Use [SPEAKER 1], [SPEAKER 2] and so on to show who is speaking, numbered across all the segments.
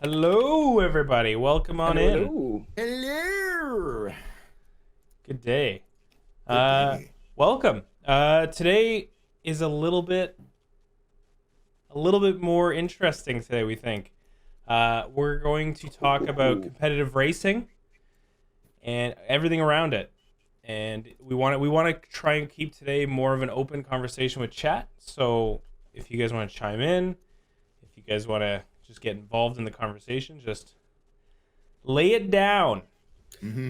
[SPEAKER 1] Hello, everybody. Welcome on in.
[SPEAKER 2] Hello.
[SPEAKER 3] Hello.
[SPEAKER 1] Good day.
[SPEAKER 3] Good day.
[SPEAKER 1] Welcome. Today is a little bit more interesting today, we think. We're going to talk about competitive racing and everything around it. And we want to try and keep today more of an open conversation with chat. So if you guys want to chime in, if you guys want to just get involved in the conversation, just lay it down.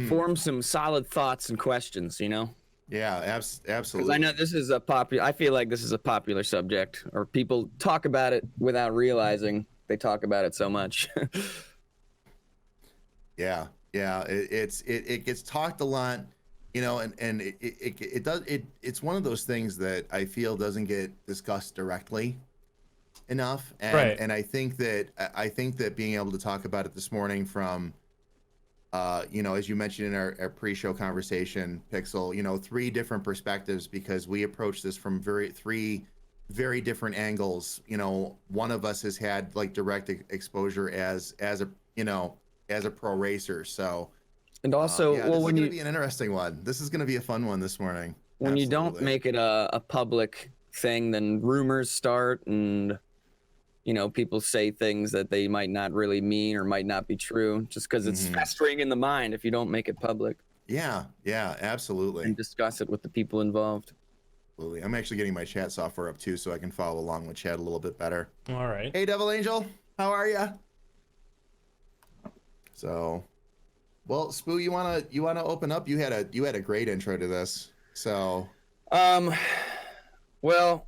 [SPEAKER 2] Form some solid thoughts and questions,
[SPEAKER 3] Yeah,
[SPEAKER 2] Because
[SPEAKER 3] absolutely.
[SPEAKER 2] I know this is I feel like this is a popular subject, or people talk about it without realizing they talk about it so much.
[SPEAKER 3] Yeah, yeah. It gets talked a lot, and it's one of those things that I feel doesn't get discussed directly enough, and
[SPEAKER 1] Right.
[SPEAKER 3] and I think that being able to talk about it this morning from as you mentioned in our pre-show conversation, Pixel, three different perspectives because we approach this from three very different angles. One of us has had like direct exposure as a as a pro racer. So
[SPEAKER 2] And also,
[SPEAKER 3] yeah,
[SPEAKER 2] well,
[SPEAKER 3] this is going to be an interesting one. This is going to be a fun one this morning.
[SPEAKER 2] when you don't
[SPEAKER 3] Absolutely.
[SPEAKER 2] make it a public thing, then rumors start, and people say things that they might not really mean or might not be true, just because it's festering in the mind if you don't make it public
[SPEAKER 3] Yeah, yeah, absolutely.
[SPEAKER 2] and discuss it with the people involved.
[SPEAKER 3] Absolutely. I'm actually getting my chat software up too, so I can follow along with chat a little bit better.
[SPEAKER 1] All right.
[SPEAKER 3] Hey, Devil Angel, how are you? So, well, Spoo, you wanna open up? You had a great intro to this. So,
[SPEAKER 2] Um, well,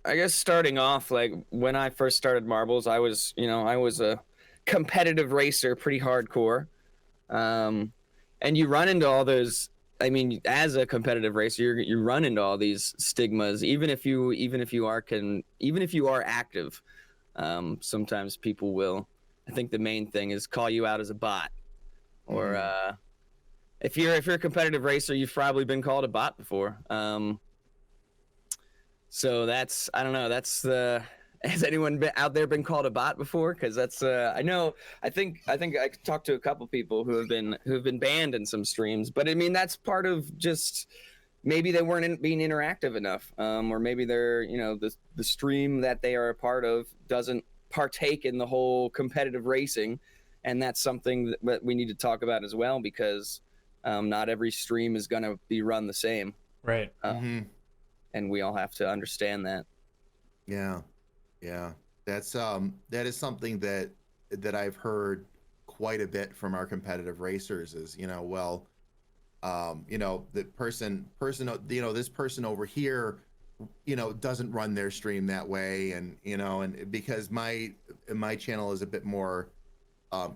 [SPEAKER 2] I guess starting off, like when I first started marbles, I was a competitive racer, pretty hardcore. And you run into all those. I mean, as a competitive racer, you run into all these stigmas, even if you are active. Sometimes people will. I think the main thing is call you out as a bot, or if you're a competitive racer, you've probably been called a bot before. So I don't know, has anyone out there been called a bot before? Because I talked to a couple people who have been banned in some streams, but I mean that's part of just maybe they weren't being interactive enough, or maybe they're the stream that they are a part of doesn't partake in the whole competitive racing, and that's something that we need to talk about as well because not every stream is going to be run the same.
[SPEAKER 1] Right.
[SPEAKER 2] And we all have to understand that.
[SPEAKER 3] yeah, yeah, that is something that I've heard quite a bit from our competitive racers. Is the person, this person over here, doesn't run their stream that way, and because my channel is a bit more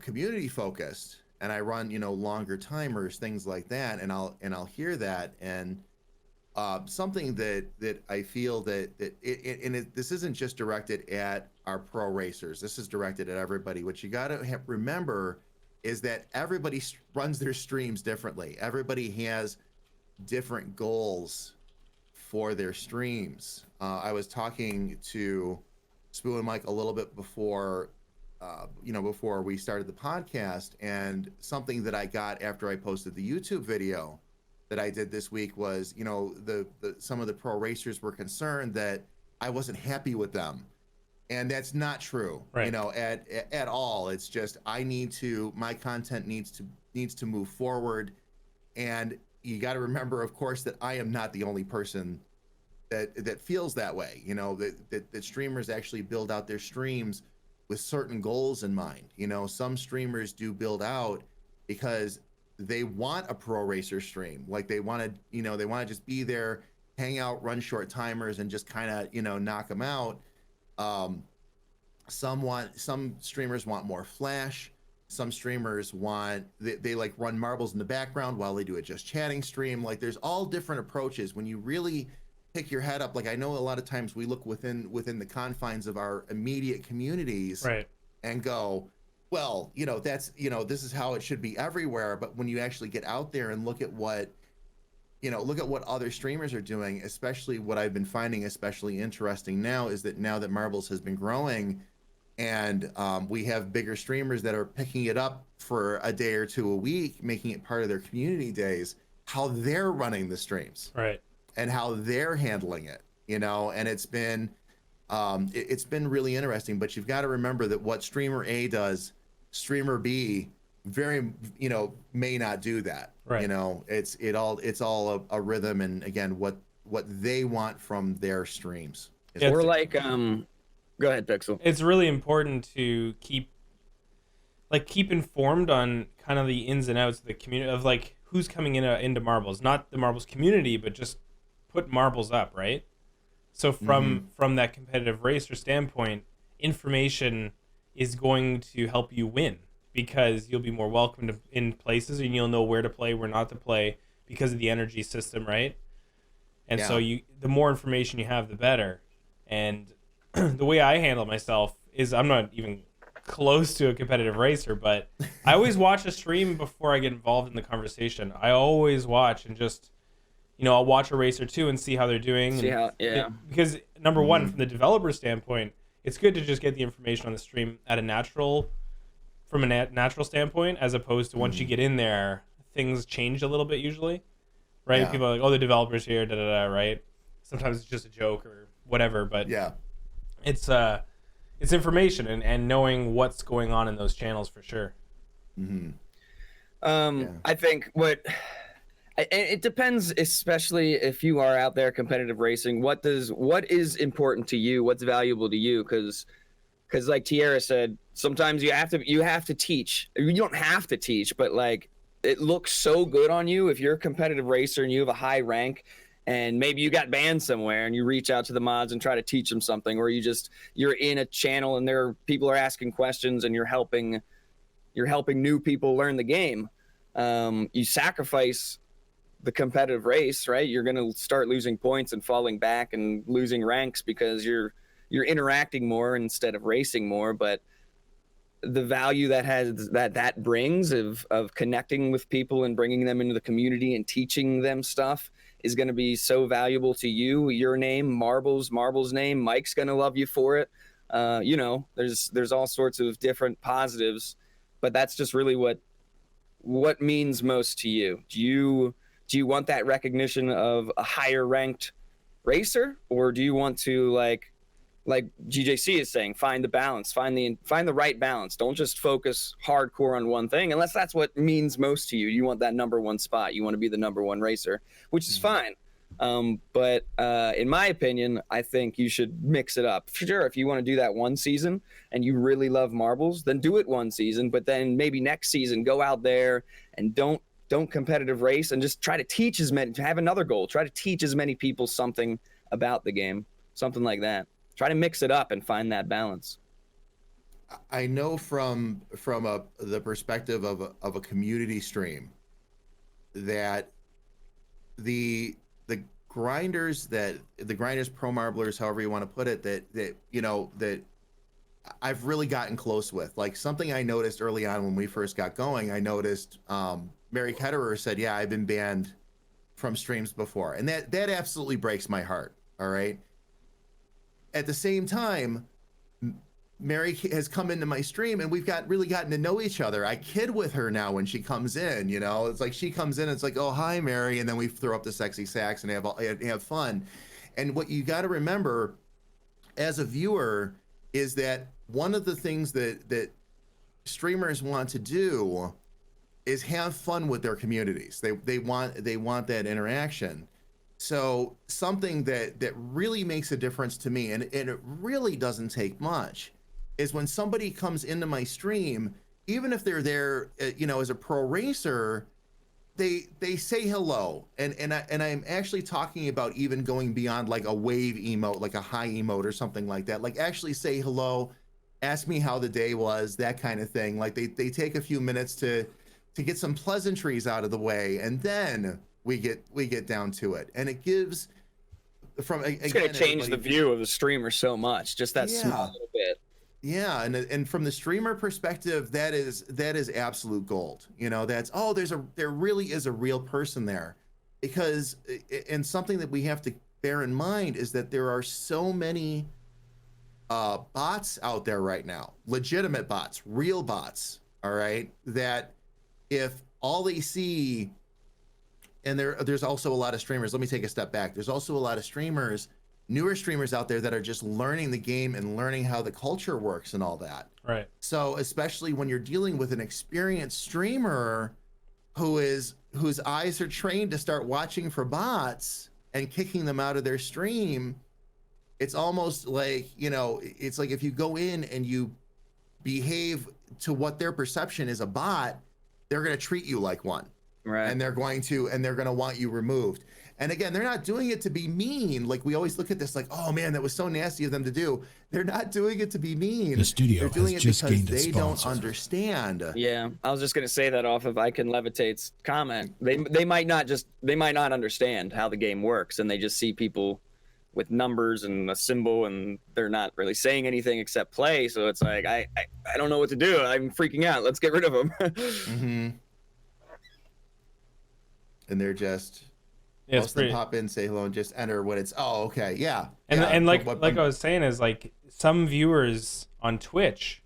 [SPEAKER 3] community focused, and I run longer timers, things like that, and I'll hear that, and something that I feel this isn't just directed at our pro racers. This is directed at everybody. What you got to remember is that everybody runs their streams differently. Everybody has different goals for their streams. I was talking to Spooo and Mike a little bit before, before we started the podcast, and something that I got after I posted the YouTube video that I did this week was, the some of the pro racers were concerned that I wasn't happy with them, and that's not true.
[SPEAKER 1] Right.
[SPEAKER 3] At all. It's just my content needs to move forward, and you got to remember, of course, that I am not the only person that feels that way. That streamers actually build out their streams with certain goals in mind. Some streamers do build out because they want a pro racer stream. Like they want to just be there, hang out, run short timers, and just kind of knock them out. Some streamers want more flash. Some streamers they like run marbles in the background while they do a just chatting stream. Like there's all different approaches. When you really pick your head up, like I know a lot of times we look within the confines of our immediate communities,
[SPEAKER 1] Right.
[SPEAKER 3] and go, well, that's this is how it should be everywhere. But when you actually get out there and look at what other streamers are doing, especially what I've been finding especially interesting now is that now that marbles has been growing, And we have bigger streamers that are picking it up for a day or two a week, making it part of their community days, how they're running the streams,
[SPEAKER 1] Right.
[SPEAKER 3] and how they're handling it, and it's been really interesting. But you've got to remember that what streamer A does, streamer B may not do that.
[SPEAKER 1] Right.
[SPEAKER 3] It's all a rhythm, and again, what they want from their streams.
[SPEAKER 1] Yeah,
[SPEAKER 2] Or like, go ahead, Pixel.
[SPEAKER 1] It's really important to keep informed on kind of the ins and outs of the community, of like who's coming into marbles, not the marbles community, but just put marbles up, right? So from that competitive racer standpoint, information is going to help you win, because you'll be more welcomed in places, and you'll know where to play, where not to play, because of the energy system, right? And so the more information you have, the better. And the way I handle myself is, I'm not even close to a competitive racer, but I always watch a stream before I get involved in the conversation. I always watch and just, I'll watch a race or two and see how they're doing. Because number one, from the developer standpoint, it's good to just get the information on the stream from a natural standpoint, as opposed to once you get in there, things change a little bit usually, right?
[SPEAKER 3] Yeah.
[SPEAKER 1] People are like, oh, the developer's here, right? Sometimes it's just a joke or whatever, but it's information and knowing what's going on in those channels for sure.
[SPEAKER 2] I think it depends, especially if you are out there competitive racing. What is important to you? What's valuable to you? Because like Tierra said, sometimes you have to teach. You don't have to teach, but like, it looks so good on you if you're a competitive racer and you have a high rank, and maybe you got banned somewhere and you reach out to the mods and try to teach them something, or you're in a channel and people are asking questions and you're helping new people learn the game. You sacrifice the competitive race, right? You're going to start losing points and falling back and losing ranks because you're interacting more instead of racing more. But the value that brings of connecting with people and bringing them into the community and teaching them stuff is going to be so valuable to you. Your name, Marble's name, Mike's going to love you for it. There's all sorts of different positives, but that's just really what means most to you. Do you want that recognition of a higher ranked racer, or do you want to like GJC is saying, find the balance, find the right balance. Don't just focus hardcore on one thing, unless that's what means most to you. You want that number one spot. You want to be the number one racer, which is fine. But in my opinion, I think you should mix it up. For sure, if you want to do that one season and you really love marbles, then do it one season. But then maybe next season, go out there and don't competitive race, and just try to teach have another goal. Try to teach as many people something about the game, something like that. Try to mix it up and find that balance.
[SPEAKER 3] I know from the perspective of a community stream that the grinders pro marblers, however you want to put it, that I've really gotten close with. Like, something I noticed early on when we first got going, I noticed Mary Ketterer said, yeah, I've been banned from streams before, and that absolutely breaks my heart. All right. At the same time, Mary has come into my stream and we've really gotten to know each other. I kid with her now when she comes in, it's like she comes in, it's like, oh, hi, Mary. And then we throw up the sexy sax and have fun. And what you got to remember as a viewer is that one of the things that streamers want to do is have fun with their communities. They want that interaction. So something that really makes a difference to me, and it really doesn't take much, is when somebody comes into my stream, even if they're there, as a pro racer, they say hello, and I'm actually talking about even going beyond like a wave emote, like a high emote or something like that. Like, actually say hello, ask me how the day was, that kind of thing. Like, they take a few minutes to get some pleasantries out of the way, and then we get down to it. And it gives it's going to
[SPEAKER 2] change the view of the streamer so much, just that small little bit.
[SPEAKER 3] Yeah, and from the streamer perspective, that is absolute gold. There really is a real person there, because, and something that we have to bear in mind is that there are so many bots out there right now, legitimate bots, real bots, all right, that if all they see, and there's also a lot of streamers, let me take a step back, there's also a lot of streamers, newer streamers out there that are just learning the game and learning how the culture works and all that.
[SPEAKER 1] Right.
[SPEAKER 3] So especially when you're dealing with an experienced streamer whose eyes are trained to start watching for bots and kicking them out of their stream, it's almost like, you know, it's like if you go in and you behave to what their perception is a bot, they're going to treat you like one.
[SPEAKER 2] Right.
[SPEAKER 3] And they're going to want you removed. And again, they're not doing it to be mean. Like we always look at this like, oh man, that was so nasty of them to do. They're not doing it to be mean.
[SPEAKER 4] The studio
[SPEAKER 3] they're doing
[SPEAKER 4] has
[SPEAKER 3] it
[SPEAKER 4] just
[SPEAKER 3] because
[SPEAKER 4] gained a
[SPEAKER 3] they don't
[SPEAKER 4] sponsor.
[SPEAKER 3] understand.
[SPEAKER 2] Yeah, I was just gonna say that off of I Can Levitate's comment. They might not understand how the game works, and they just see people with numbers and a symbol, and they're not really saying anything except play. So it's like I don't know what to do. I'm freaking out. Let's get rid of them.
[SPEAKER 3] Mm-hmm. And they're just
[SPEAKER 1] Yeah,
[SPEAKER 3] most of them pop in, say hello, and just enter when it's okay, yeah.
[SPEAKER 1] And
[SPEAKER 3] yeah,
[SPEAKER 1] and like
[SPEAKER 3] what-
[SPEAKER 1] like I was saying is like some viewers on Twitch,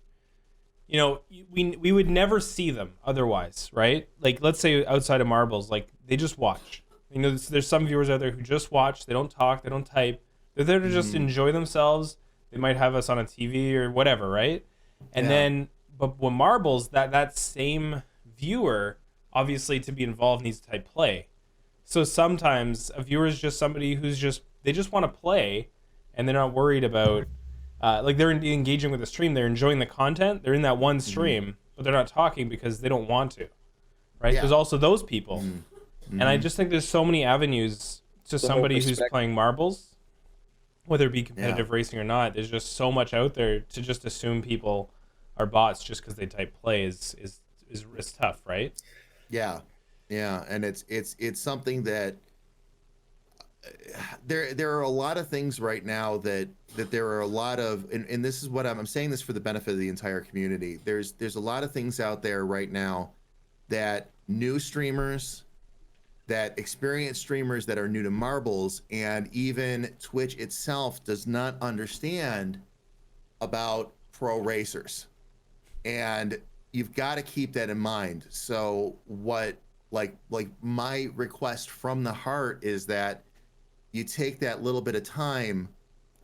[SPEAKER 1] you know, we would never see them otherwise, right? Like let's say outside of Marbles, like they just watch. You know, there's some viewers out there who just watch. They don't talk. They don't type. They're there to just enjoy themselves. They might have us on a TV or whatever, right? And
[SPEAKER 3] Yeah.
[SPEAKER 1] then, but when Marbles, that same viewer, obviously to be involved needs to type play. So sometimes a viewer is just somebody who's they just want to play, and they're not worried about like they're engaging with the stream. They're enjoying the content. They're in that one stream, but they're not talking because they don't want to. Right?
[SPEAKER 3] Yeah.
[SPEAKER 1] There's also those people, and I just think there's so many avenues to
[SPEAKER 2] The whole
[SPEAKER 1] somebody who's
[SPEAKER 2] perspective.
[SPEAKER 1] playing Marbles, whether it be competitive racing or not. There's just so much out there to just assume people are bots just because they type play is tough, right?
[SPEAKER 3] Yeah, and it's something that there are a lot of things right now that there are a lot of, and this is what I'm saying this for the benefit of the entire community. There's a lot of things out there right now that new streamers, that experienced streamers that are new to Marbles, and even Twitch itself does not understand about pro racers. And you've got to keep that in mind. So what, like my request from the heart is that you take that little bit of time.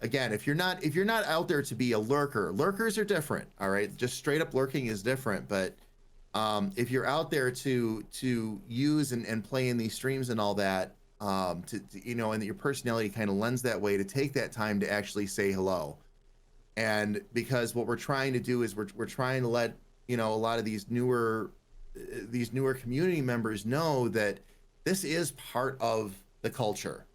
[SPEAKER 3] Again, if you're not out there to be a lurker, lurkers are different. All right. Just straight up lurking is different. But if you're out there to use and play in these streams and all that, to you know, and that your personality kind of lends that way, to take that time to actually say hello. And because what we're trying to do is we're trying to let, you know, a lot of these newer community members know that this is part of the culture,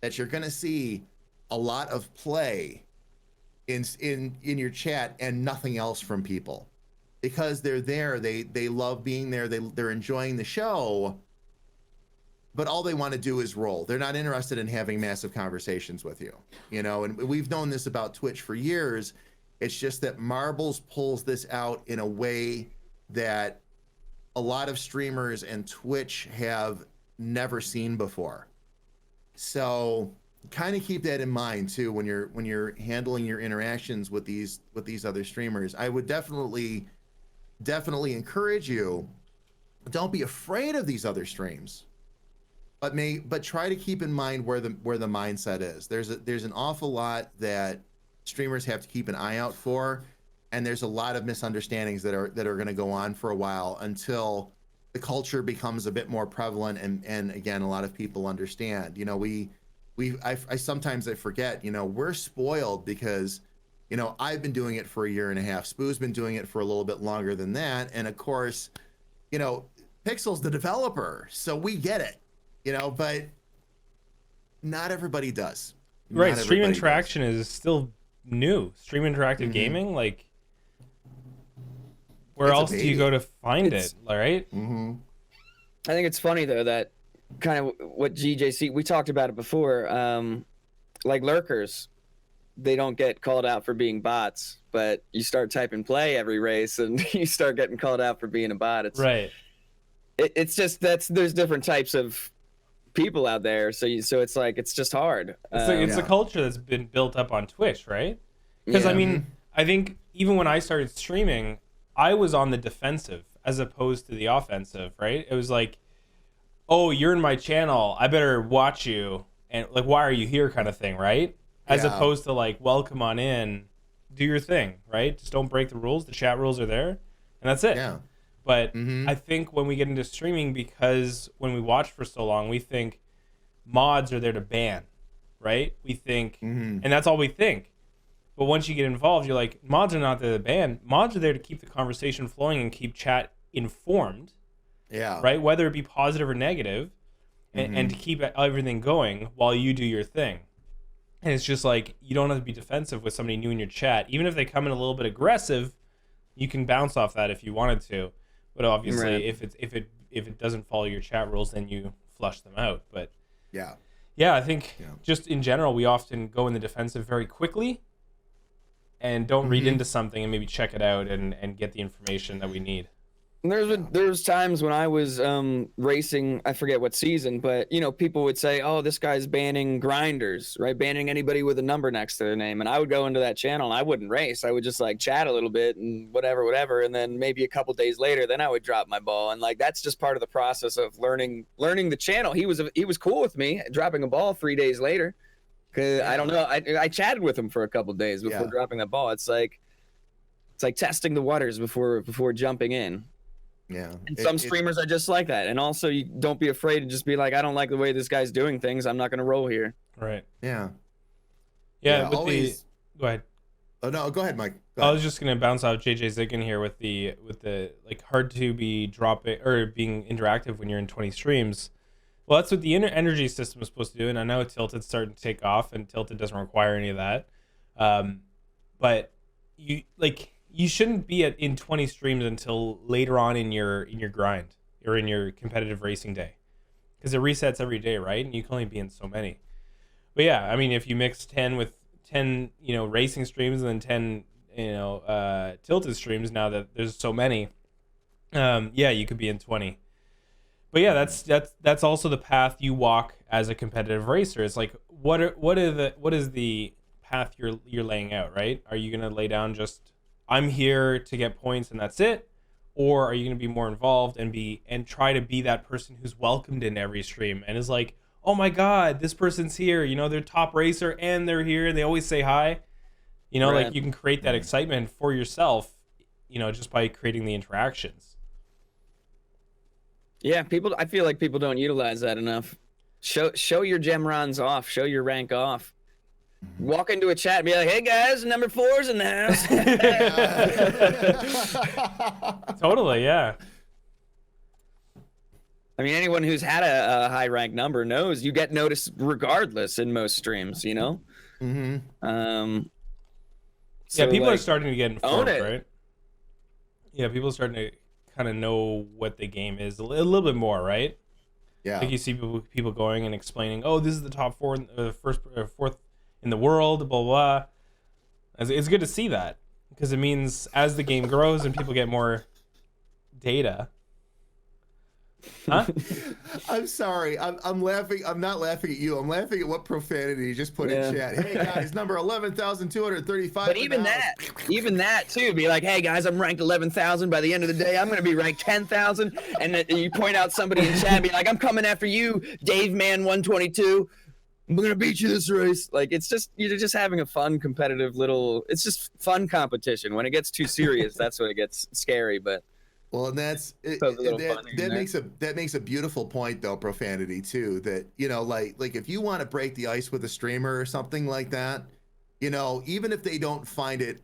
[SPEAKER 3] that you're going to see a lot of play in your chat and nothing else from people, because they're there, they love being there, they're enjoying the show, but all they want to do is roll. They're not interested in having massive conversations with you, you know. And we've known this about Twitch for years. It's just that Marbles pulls this out in a way that a lot of streamers and Twitch have never seen before. So kind of keep that in mind too when you're handling your interactions with these other streamers. I would definitely encourage you, don't be afraid of these other streams, but try to keep in mind where the mindset is. There's an awful lot that streamers have to keep an eye out for, and there's a lot of misunderstandings that are going to go on for a while until the culture becomes a bit more prevalent, and again, a lot of people understand. You know, I sometimes forget, you know, we're spoiled because, you know, I've been doing it for a year and a half. Spoo's been doing it for a little bit longer than that, and of course, you know, Pixel's the developer, so we get it, you know, but not everybody does.
[SPEAKER 1] Right,
[SPEAKER 3] Not
[SPEAKER 1] stream
[SPEAKER 3] everybody
[SPEAKER 1] interaction is still new. Stream interactive gaming, like, where
[SPEAKER 3] It's a
[SPEAKER 1] else do you
[SPEAKER 3] baby.
[SPEAKER 1] go to find
[SPEAKER 2] It's-
[SPEAKER 1] it, right?
[SPEAKER 3] does. Mm-hmm.
[SPEAKER 2] I think it's funny though that kind of what GJC, we talked about it before. Like lurkers, they don't get called out for being bots, but you start typing play every race and you start getting called out for being a bot. It's
[SPEAKER 1] Right.
[SPEAKER 2] It's just there's different types of people out there, so it's like it's just hard.
[SPEAKER 1] It's a
[SPEAKER 3] Yeah.
[SPEAKER 1] culture that's been built up on Twitch, right? Because I
[SPEAKER 2] Yeah.
[SPEAKER 1] mean, I think even when I started streaming, I was on the defensive as opposed to the offensive, right? It was like, oh, you're in my channel, I better watch you, and like, why are you here, kind of thing, right? As
[SPEAKER 3] Yeah.
[SPEAKER 1] opposed to like, welcome on in, do your thing, right? Just don't break the rules. The chat rules are there, and that's it.
[SPEAKER 3] Yeah.
[SPEAKER 1] But
[SPEAKER 3] Mm-hmm.
[SPEAKER 1] I think when we get into streaming, because when we watch for so long, we think mods are there to ban, right? We think,
[SPEAKER 3] Mm-hmm.
[SPEAKER 1] and that's all we think. But once you get involved, you're like, mods are not there to ban. Mods are there to keep the conversation flowing and keep chat informed,
[SPEAKER 3] Yeah.
[SPEAKER 1] right? Whether it be positive or negative, and to
[SPEAKER 3] Mhm.
[SPEAKER 1] keep everything going while you do your thing. And it's just like, you don't have to be defensive with somebody new in your chat. Even if they come in a little bit aggressive, you can bounce off that if you wanted to. But obviously,
[SPEAKER 2] Right.
[SPEAKER 1] if it doesn't follow your chat rules, then you flush them out. But
[SPEAKER 3] Yeah.
[SPEAKER 1] yeah, I think
[SPEAKER 3] Yeah.
[SPEAKER 1] just in general, we often go in the defensive very quickly and don't read
[SPEAKER 3] Mhm.
[SPEAKER 1] into something and maybe check it out and get the information that we need.
[SPEAKER 2] There's times when I was racing, I forget what season, but you know, people would say, "Oh, this guy's banning grinders, right? Banning anybody with a number next to their name." And I would go into that channel and I wouldn't race. I would just like chat a little bit and whatever. And then maybe a couple days later, then I would drop my ball. And like that's just part of the process of learning the channel. He was cool with me dropping a ball 3 days later. Cause I don't know, I chatted with him for a couple days before
[SPEAKER 3] Yeah.
[SPEAKER 2] dropping that ball. It's like testing the waters before jumping in.
[SPEAKER 3] Yeah.
[SPEAKER 2] And some streamers are just like that. And also, you don't be afraid to just be like, I don't like the way this guy's doing things. I'm not going to roll here.
[SPEAKER 1] Right.
[SPEAKER 3] Yeah.
[SPEAKER 1] Yeah.
[SPEAKER 3] Yeah,
[SPEAKER 1] With
[SPEAKER 3] always-
[SPEAKER 1] go ahead.
[SPEAKER 3] Oh no, go ahead, Mike. Go
[SPEAKER 1] I
[SPEAKER 3] ahead.
[SPEAKER 1] was just gonna bounce off JJ Ziggin here with the like hard to be dropping or being interactive when you're in 20 streams. Well, that's what the energy system is supposed to do, and I know Tilted's starting to take off, and Tilted doesn't require any of that. But you shouldn't be in 20 streams until later on in your grind or in your competitive racing day, because it resets every day, right? And you can only be in so many. But yeah, I mean, if you mix 10 with 10, racing streams and then 10, tilted streams, now that there's so many, yeah, you could be in 20. But yeah, that's also the path you walk as a competitive racer. It's like, what is the path you're laying out, right? Are you gonna lay down just, I'm here to get points and that's it, or are you gonna be more involved and try to be that person who's welcomed in every stream and is like, oh my god, this person's here, they're top racer and they're here and they always say hi,
[SPEAKER 2] Right.
[SPEAKER 1] like you can create that excitement for yourself, just by creating the interactions.
[SPEAKER 2] Yeah, I feel like people don't utilize that enough. Show your gem runs off. Show your rank off. Walk into a chat and be like, hey guys, number 4's in the house.
[SPEAKER 1] Totally, yeah.
[SPEAKER 2] I mean, anyone who's had a high rank number knows you get noticed regardless in most streams,
[SPEAKER 3] Mm-hmm.
[SPEAKER 1] Yeah, people are
[SPEAKER 2] like,
[SPEAKER 1] starting to get informed,
[SPEAKER 2] own it.
[SPEAKER 1] right? Yeah, people are starting to kind of know what the game is a little bit more, right?
[SPEAKER 3] Yeah.
[SPEAKER 1] Like you see people going and explaining, oh, this is the top 4, the first or fourth in the world, blah, blah. It's good to see that, because it means as the game grows and people get more data. Huh?
[SPEAKER 3] I'm sorry. I'm laughing. I'm not laughing at you. I'm laughing at what profanity you just put in chat. Hey guys, number 11,235.
[SPEAKER 2] But even that too, be like, hey guys, I'm ranked 11,000. By the end of the day, I'm gonna be ranked 10,000. And then you point out somebody in chat, and be like, I'm coming after you, Dave Man 122. I'm gonna beat you this race. Like you're just having a fun, competitive little. It's just fun competition. When it gets too serious, that's when it gets scary. But
[SPEAKER 3] well, and that makes a beautiful point though, profanity too, that like if you want to break the ice with a streamer or something like that, even if they don't find it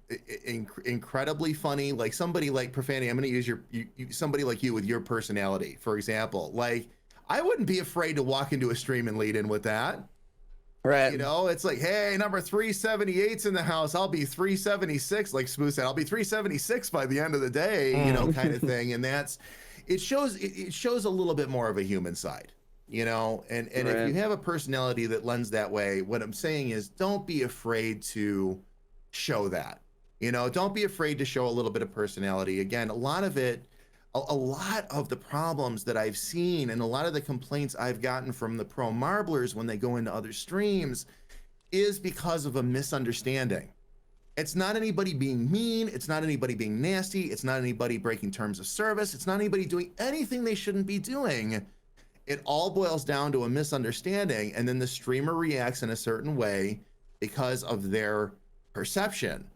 [SPEAKER 3] incredibly funny, like somebody like profanity, I'm going to use somebody like you with your personality, for example. Like I wouldn't be afraid to walk into a stream and lead in with that.
[SPEAKER 2] right.
[SPEAKER 3] It's like, hey, number 378's in the house. I'll be 376, like Spooo said. I'll be 376 by the end of the day, kind of thing. And it shows a little bit more of a human side, and
[SPEAKER 2] Right.
[SPEAKER 3] if you have a personality that lends that way, what I'm saying is don't be afraid to show that. Don't be afraid to show a little bit of personality. Again, a lot of the problems that I've seen and a lot of the complaints I've gotten from the pro marblers when they go into other streams is because of a misunderstanding. It's not anybody being mean. It's not anybody being nasty. It's not anybody breaking terms of service. It's not anybody doing anything they shouldn't be doing. It all boils down to a misunderstanding, and then the streamer reacts in a certain way because of their perception.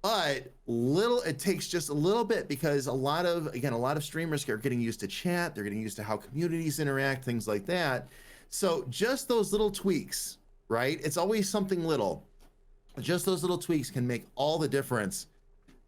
[SPEAKER 3] But it takes just a little bit, because a lot of streamers are getting used to chat. They're getting used to how communities interact, things like that. So just those little tweaks, right? It's always something little. Just those little tweaks can make all the difference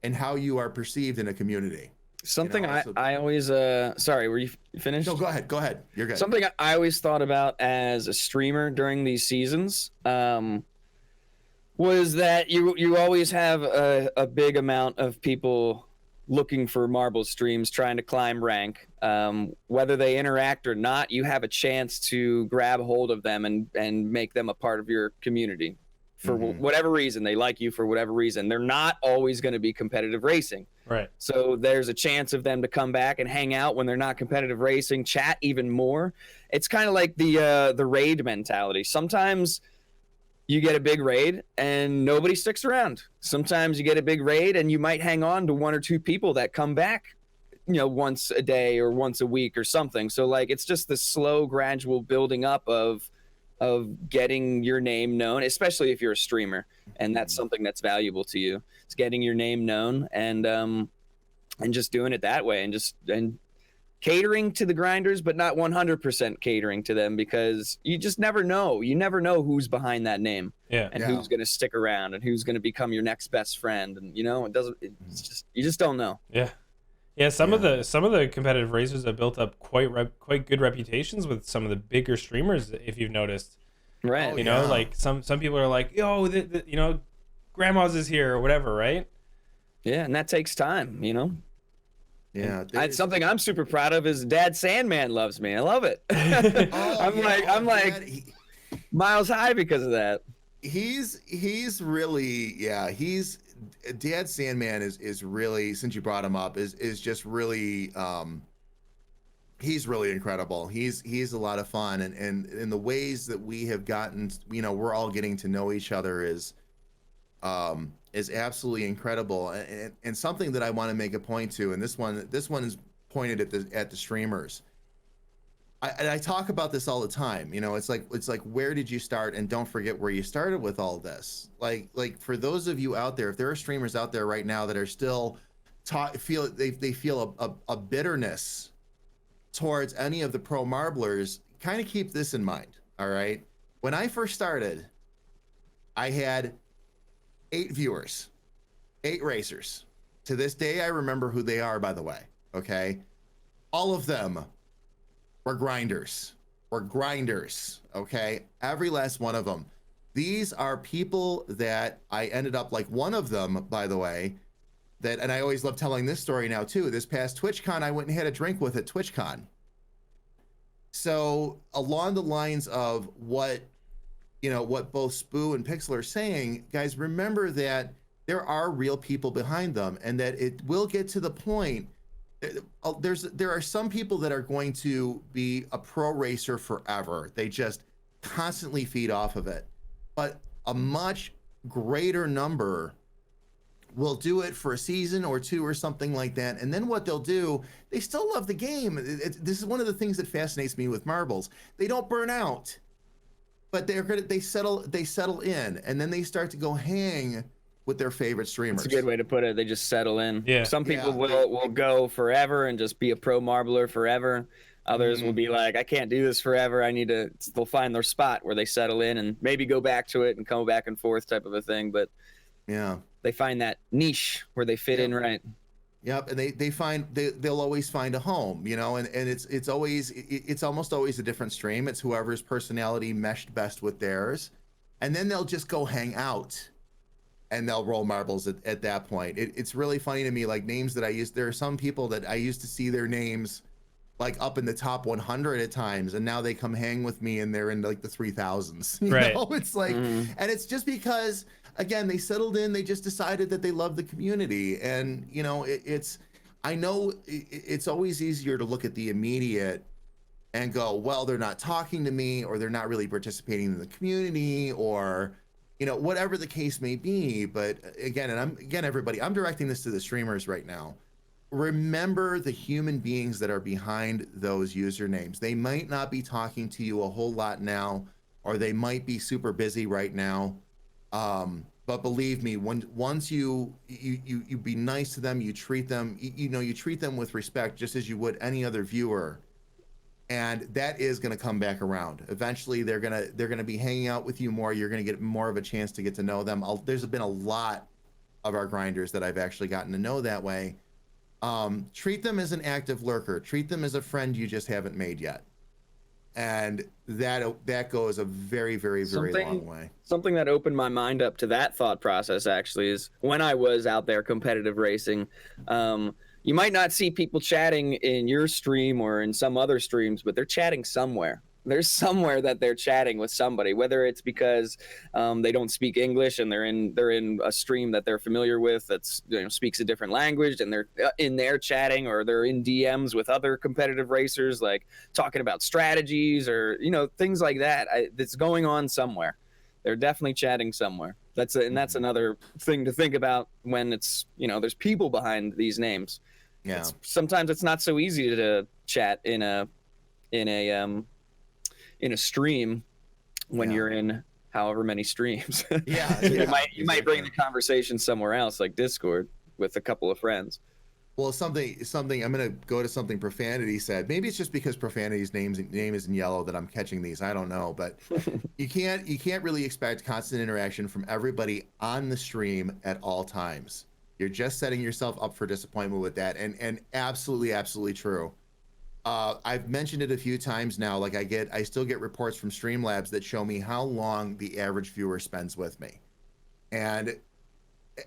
[SPEAKER 3] in how you are perceived in a community.
[SPEAKER 2] Something I always sorry, were you finished?
[SPEAKER 3] No, go ahead. You're good.
[SPEAKER 2] Something I always thought about as a streamer during these seasons was that you always have a big amount of people looking for marble streams, trying to climb rank. Whether they interact or not, you have a chance to grab hold of them and make them a part of your community. For whatever reason, they like you for whatever reason. They're not always going to be competitive racing.
[SPEAKER 1] Right.
[SPEAKER 2] So there's a chance of them to come back and hang out when they're not competitive racing, chat even more. It's kind of like the raid mentality. Sometimes you get a big raid and nobody sticks around. Sometimes you get a big raid and you might hang on to one or two people that come back, once a day or once a week or something. So like, it's just the slow, gradual building up of getting your name known, especially if you're a streamer, and that's something that's valuable to you. It's getting your name known and just doing it that way, and catering to the grinders, but not 100% catering to them, because you just never know. You never know who's behind that name, and who's going to stick around and who's going to become your next best friend. And you just don't know.
[SPEAKER 1] Yeah, some of the competitive racers have built up quite good reputations with some of the bigger streamers, if you've noticed.
[SPEAKER 2] Right.
[SPEAKER 1] You know, like some people are like, yo, grandma's is here or whatever, right?
[SPEAKER 2] Yeah, and that takes time,
[SPEAKER 3] Yeah,
[SPEAKER 2] That's something I'm super proud of is Dad Sandman loves me. I love it. I'm like miles high because of that.
[SPEAKER 3] He's really, Dad Sandman is really, since you brought him up, is just really he's really incredible. He's a lot of fun, and in the ways that we have gotten, we're all getting to know each other is absolutely incredible. And something that I want to make a point to, and this one is pointed at the streamers. I talk about this all the time. It's like where did you start? And don't forget where you started with all this. Like for those of you out there, if there are streamers out there right now that are still feel a bitterness towards any of the pro marblers, kind of keep this in mind. All right. When I first started, I had 8 viewers, 8 racers. To this day, I remember who they are, by the way. Okay. All of them were grinders. Okay. Every last one of them. These are people that I ended up, like one of them, by the way, and I always love telling this story now too. This past TwitchCon, I went and had a drink with at TwitchCon. So along the lines of what both Spooo and Pixel are saying, guys, remember that there are real people behind them, and that it will get to the point. There are some people that are going to be a pro racer forever. They just constantly feed off of it. But a much greater number will do it for a season or 2 or something like that. And then what they'll do, they still love the game. This is one of the things that fascinates me with marbles. They don't burn out, but they settle in, and then they start to go hang with their favorite streamers.
[SPEAKER 2] That's a good way to put it. They just settle in.
[SPEAKER 1] Yeah.
[SPEAKER 2] Some people will go forever and just be a pro marbler forever. Others will be like, I can't do this forever. They'll find their spot where they settle in and maybe go back to it and come back and forth type of a thing. But they find that niche where they fit in right.
[SPEAKER 3] Yep, and they'll always find a home, and it's almost always a different stream. It's whoever's personality meshed best with theirs, and then they'll just go hang out, and they'll roll marbles at that point. It's really funny to me, like names that I used. There are some people that I used to see their names like up in the top 100 at times, and now they come hang with me and they're in like the 3000s.
[SPEAKER 1] Right.
[SPEAKER 3] It's like, and it's just because, again, they settled in, they just decided that they love the community. And I know it's always easier to look at the immediate and go, well, they're not talking to me, or they're not really participating in the community, or you know, whatever the case may be. But again, everybody, I'm directing this to the streamers right now. Remember the human beings that are behind those usernames. They might not be talking to you a whole lot now, or they might be super busy right now. But believe me, once you be nice to them, you treat them, you treat them with respect, just as you would any other viewer. And that is going to come back around. Eventually, they're gonna be hanging out with you more. You're going to get more of a chance to get to know them. There's been a lot of our grinders that I've actually gotten to know that way. Treat them as an active lurker. Treat them as a friend you just haven't made yet. And that goes a very, very, very long way.
[SPEAKER 2] Something that opened my mind up to that thought process actually is when I was out there competitive racing. You might not see people chatting in your stream or in some other streams, but they're chatting somewhere. There's somewhere that they're chatting with somebody, whether it's because they don't speak English and they're in a stream that they're familiar with that's speaks a different language, and they're in there chatting, or they're in DMs with other competitive racers, like talking about strategies or things like that. It's going on somewhere. They're definitely chatting somewhere. That's another thing to think about when it's there's people behind these names.
[SPEAKER 3] Yeah.
[SPEAKER 2] Sometimes it's not so easy to chat in a stream when you're in however many streams.
[SPEAKER 3] Yeah,
[SPEAKER 2] you might bring the conversation somewhere else, like Discord, with a couple of friends.
[SPEAKER 3] Well, something I'm gonna go to something Profanity said. Maybe it's just because Profanity's name is in yellow that I'm catching these. I don't know, but you can't really expect constant interaction from everybody on the stream at all times. You're just setting yourself up for disappointment with that, and absolutely true. I've mentioned it a few times now. Like I still get reports from Streamlabs that show me how long the average viewer spends with me, and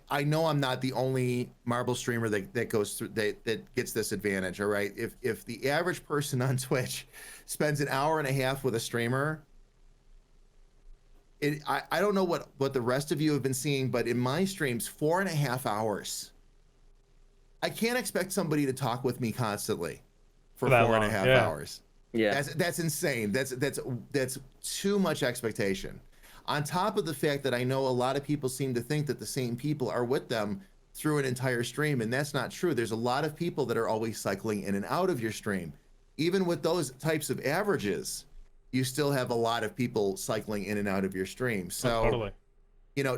[SPEAKER 3] I know I'm not the only Marble streamer that goes through that gets this advantage. All right, if the average person on Twitch spends an hour and a half with a streamer, I don't know what the rest of you have been seeing, but in my streams, 4.5 hours. I can't expect somebody to talk with me constantly for 4.5 hours.
[SPEAKER 2] Yeah,
[SPEAKER 3] that's insane. That's too much expectation. On top of the fact that I know a lot of people seem to think that the same people are with them through an entire stream, and that's not true. There's a lot of people that are always cycling in and out of your stream. Even with those types of averages, you still have a lot of people cycling in and out of your stream. So,
[SPEAKER 1] totally.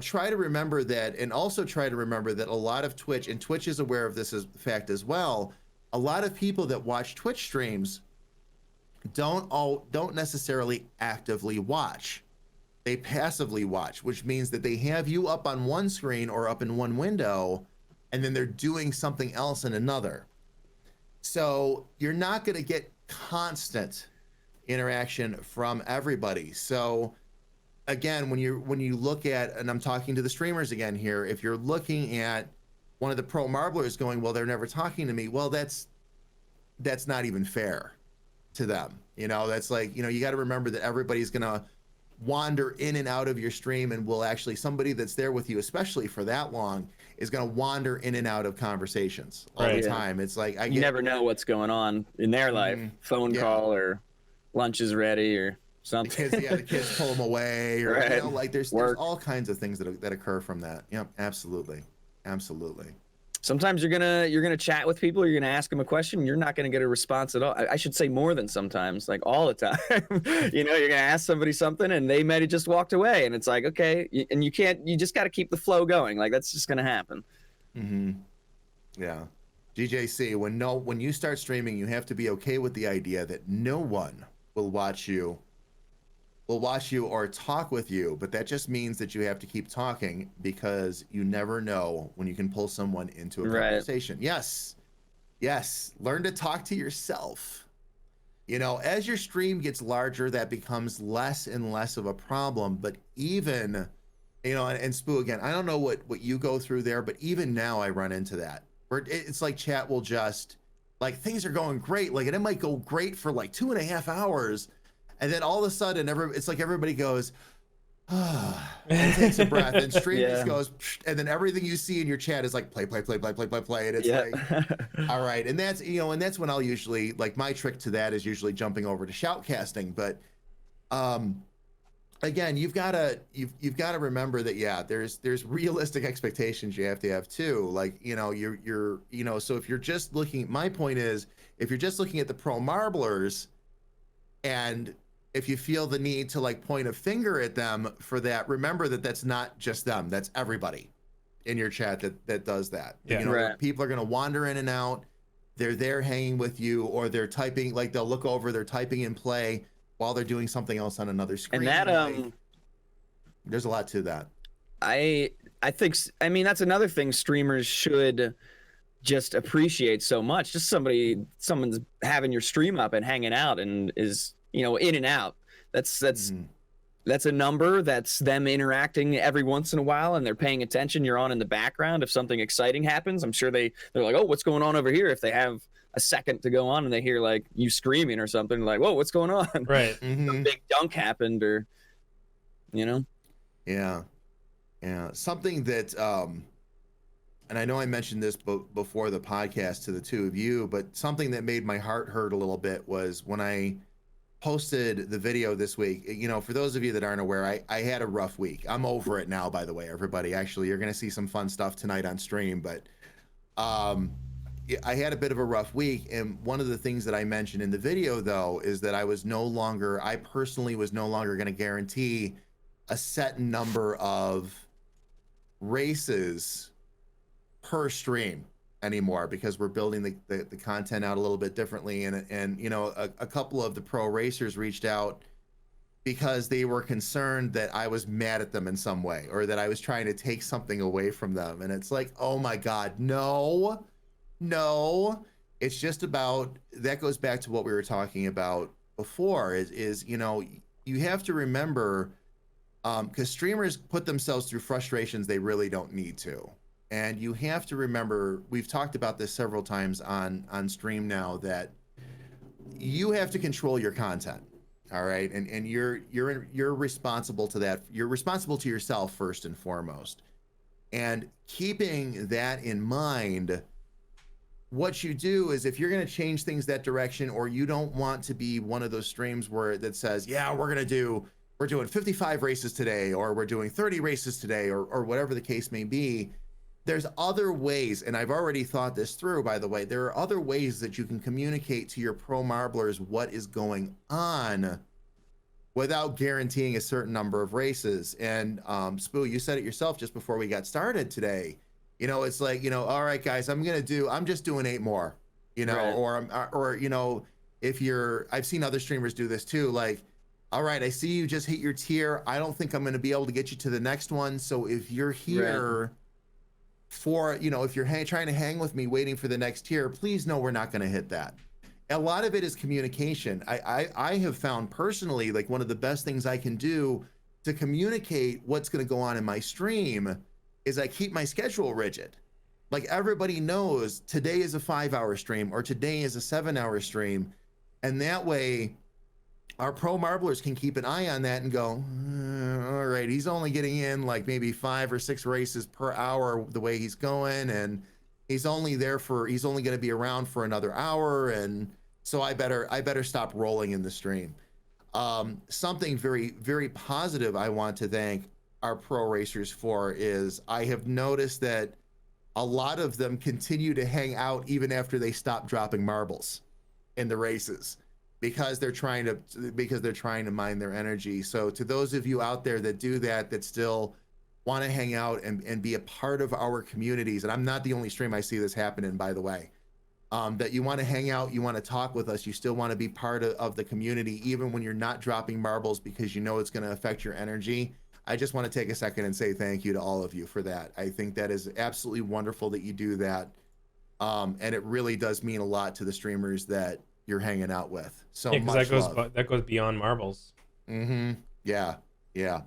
[SPEAKER 3] Try to remember that, and also try to remember that a lot of Twitch, and Twitch is aware of this fact as well, a lot of people that watch Twitch streams don't necessarily actively watch. They passively watch, which means that they have you up on one screen or up in one window, and then they're doing something else in another. So you're not going to get constant interaction from everybody. So again, when you look at, and I'm talking to the streamers again here, if you're looking at one of the pro marblers going, well, they're never talking to me, well, that's not even fair to them. That's like, you got to remember that everybody's gonna wander in and out of your stream, and will actually, somebody that's there with you, especially for that long, is gonna wander in and out of conversations all the time. It's like
[SPEAKER 2] you never know what's going on in their life. Phone call, or lunch is ready, or something.
[SPEAKER 3] The kids pull them away, or
[SPEAKER 2] right.
[SPEAKER 3] There's all kinds of things that occur from that. Yep, absolutely.
[SPEAKER 2] Sometimes you're gonna chat with people, you're gonna ask them a question, and you're not gonna get a response at all. I should say more than sometimes, like all the time. You're gonna ask somebody something, and they might have just walked away, and it's like, okay, and you just got to keep the flow going. Like, that's just gonna happen.
[SPEAKER 3] Yeah. GJC, when you start streaming, you have to be okay with the idea that no one will watch you or talk with you, but that just means that you have to keep talking, because you never know when you can pull someone into a conversation. Yes. Learn to talk to yourself. As your stream gets larger, that becomes less and less of a problem. But even, and Spooo, again, I don't know what you go through there, but even now I run into that, where it's like chat will just, like, things are going great, like, and it might go great for like 2.5 hours. And then all of a sudden, it's like everybody goes, and takes a breath, and stream just goes, and then everything you see in your chat is like play, and it's like, all right. And that's when I'll usually, like, my trick to that is usually jumping over to shoutcasting. But again, you've got to remember that, yeah, there's realistic expectations you have to have too. Like, so if you're just looking, my point is, if you're just looking at the pro marblers, and if you feel the need to like point a finger at them for that, remember that that's not just them, that's everybody in your chat that does that.
[SPEAKER 1] Yeah.
[SPEAKER 2] Right.
[SPEAKER 3] People are going to wander in and out. They're there hanging with you, or they're typing, like they'll look over, they're typing in play while they're doing something else on another screen.
[SPEAKER 2] And that
[SPEAKER 3] like, there's a lot to that.
[SPEAKER 2] I think, I mean, that's another thing streamers should just appreciate so much. Just someone's having your stream up and hanging out and is, in and out. That's a number. That's them interacting every once in a while, and they're paying attention. You're on in the background. If something exciting happens, I'm sure they're like, oh, what's going on over here? If they have a second to go on and they hear like you screaming or something, like, whoa, what's going on?
[SPEAKER 1] Right.
[SPEAKER 2] A big dunk happened, or
[SPEAKER 3] Yeah. Something that, and I know I mentioned this before the podcast to the two of you, but something that made my heart hurt a little bit was when I posted the video this week. For those of you that aren't aware, I had a rough week. I'm over it now, by the way, everybody. Actually, you're going to see some fun stuff tonight on stream, but I had a bit of a rough week. And one of the things that I mentioned in the video, though, is that I personally was no longer going to guarantee a set number of races per stream anymore, because we're building the content out a little bit differently. And a couple of the pro racers reached out because they were concerned that I was mad at them in some way, or that I was trying to take something away from them. And it's like, oh my God, no. It's just about, that goes back to what we were talking about before, is you have to remember, because streamers put themselves through frustrations they really don't need to. And you have to remember, we've talked about this several times on stream now, that you have to control your content. All right. And you're responsible to that. You're responsible to yourself first and foremost. And keeping that in mind, what you do is, if you're going to change things that direction, or you don't want to be one of those streams that says, yeah, we're doing 55 races today, or we're doing 30 races today, or whatever the case may be, there's other ways. And I've already thought this through, by the way. There are other ways that you can communicate to your pro marblers what is going on without guaranteeing a certain number of races. And Spooo, you said it yourself just before we got started today. It's like, all right, guys, I'm just doing 8 more,
[SPEAKER 2] Right.
[SPEAKER 3] or I've seen other streamers do this too. Like, all right, I see you just hit your tier. I don't think I'm going to be able to get you to the next one. So if you're here for, if you're trying to hang with me waiting for the next tier, please know we're not going to hit that. A lot of it is communication. I have found personally, like, one of the best things I can do to communicate what's going to go on in my stream is I keep my schedule rigid. Like, everybody knows today is a 5-hour stream, or today is a 7-hour stream. And that way our pro marblers can keep an eye on that and go, all right, he's only getting in like maybe 5 or 6 races per hour the way he's going. And he's only going to be around for another hour. And so I better stop rolling in the stream. Something very, very positive I want to thank our pro racers for is, I have noticed that a lot of them continue to hang out even after they stop dropping marbles in the races, because they're trying to mine their energy. So to those of you out there that do that still want to hang out and be a part of our communities, and I'm not the only stream I see this happening, by the way, that you want to hang out, you want to talk with us, you still want to be part of the community, even when you're not dropping marbles, because it's going to affect your energy. I just want to take a second and say thank you to all of you for that. I think that is absolutely wonderful that you do that. And it really does mean a lot to the streamers that you're hanging out with. So much love.
[SPEAKER 1] That goes beyond marbles.
[SPEAKER 3] Yeah.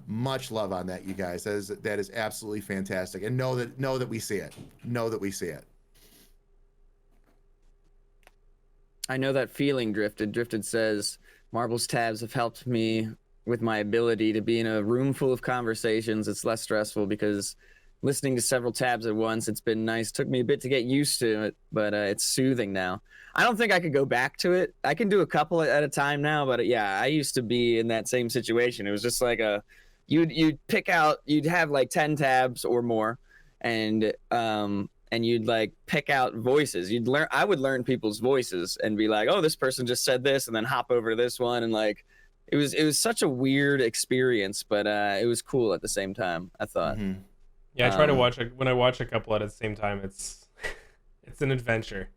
[SPEAKER 3] Much love on that, you guys. That is absolutely fantastic. And know that we see it. Know that we see it.
[SPEAKER 2] I know that feeling, Drifted. Drifted says, marbles tabs have helped me with my ability to be in a room full of conversations. It's less stressful because listening to several tabs at once. It's been nice. Took me a bit to get used to it, but it's soothing now. I don't think I could go back to it. I can do a couple at a time now, but yeah, I used to be in that same situation. It was just like you'd pick out, you'd have like 10 tabs or more, and you'd like pick out voices. I would learn people's voices and be like, oh, this person just said this, and then hop over to this one, and like it was such a weird experience, but it was cool at the same time, I thought.
[SPEAKER 3] Mhm.
[SPEAKER 1] Yeah, I try to watch when I watch a couple at the same time. It's an adventure.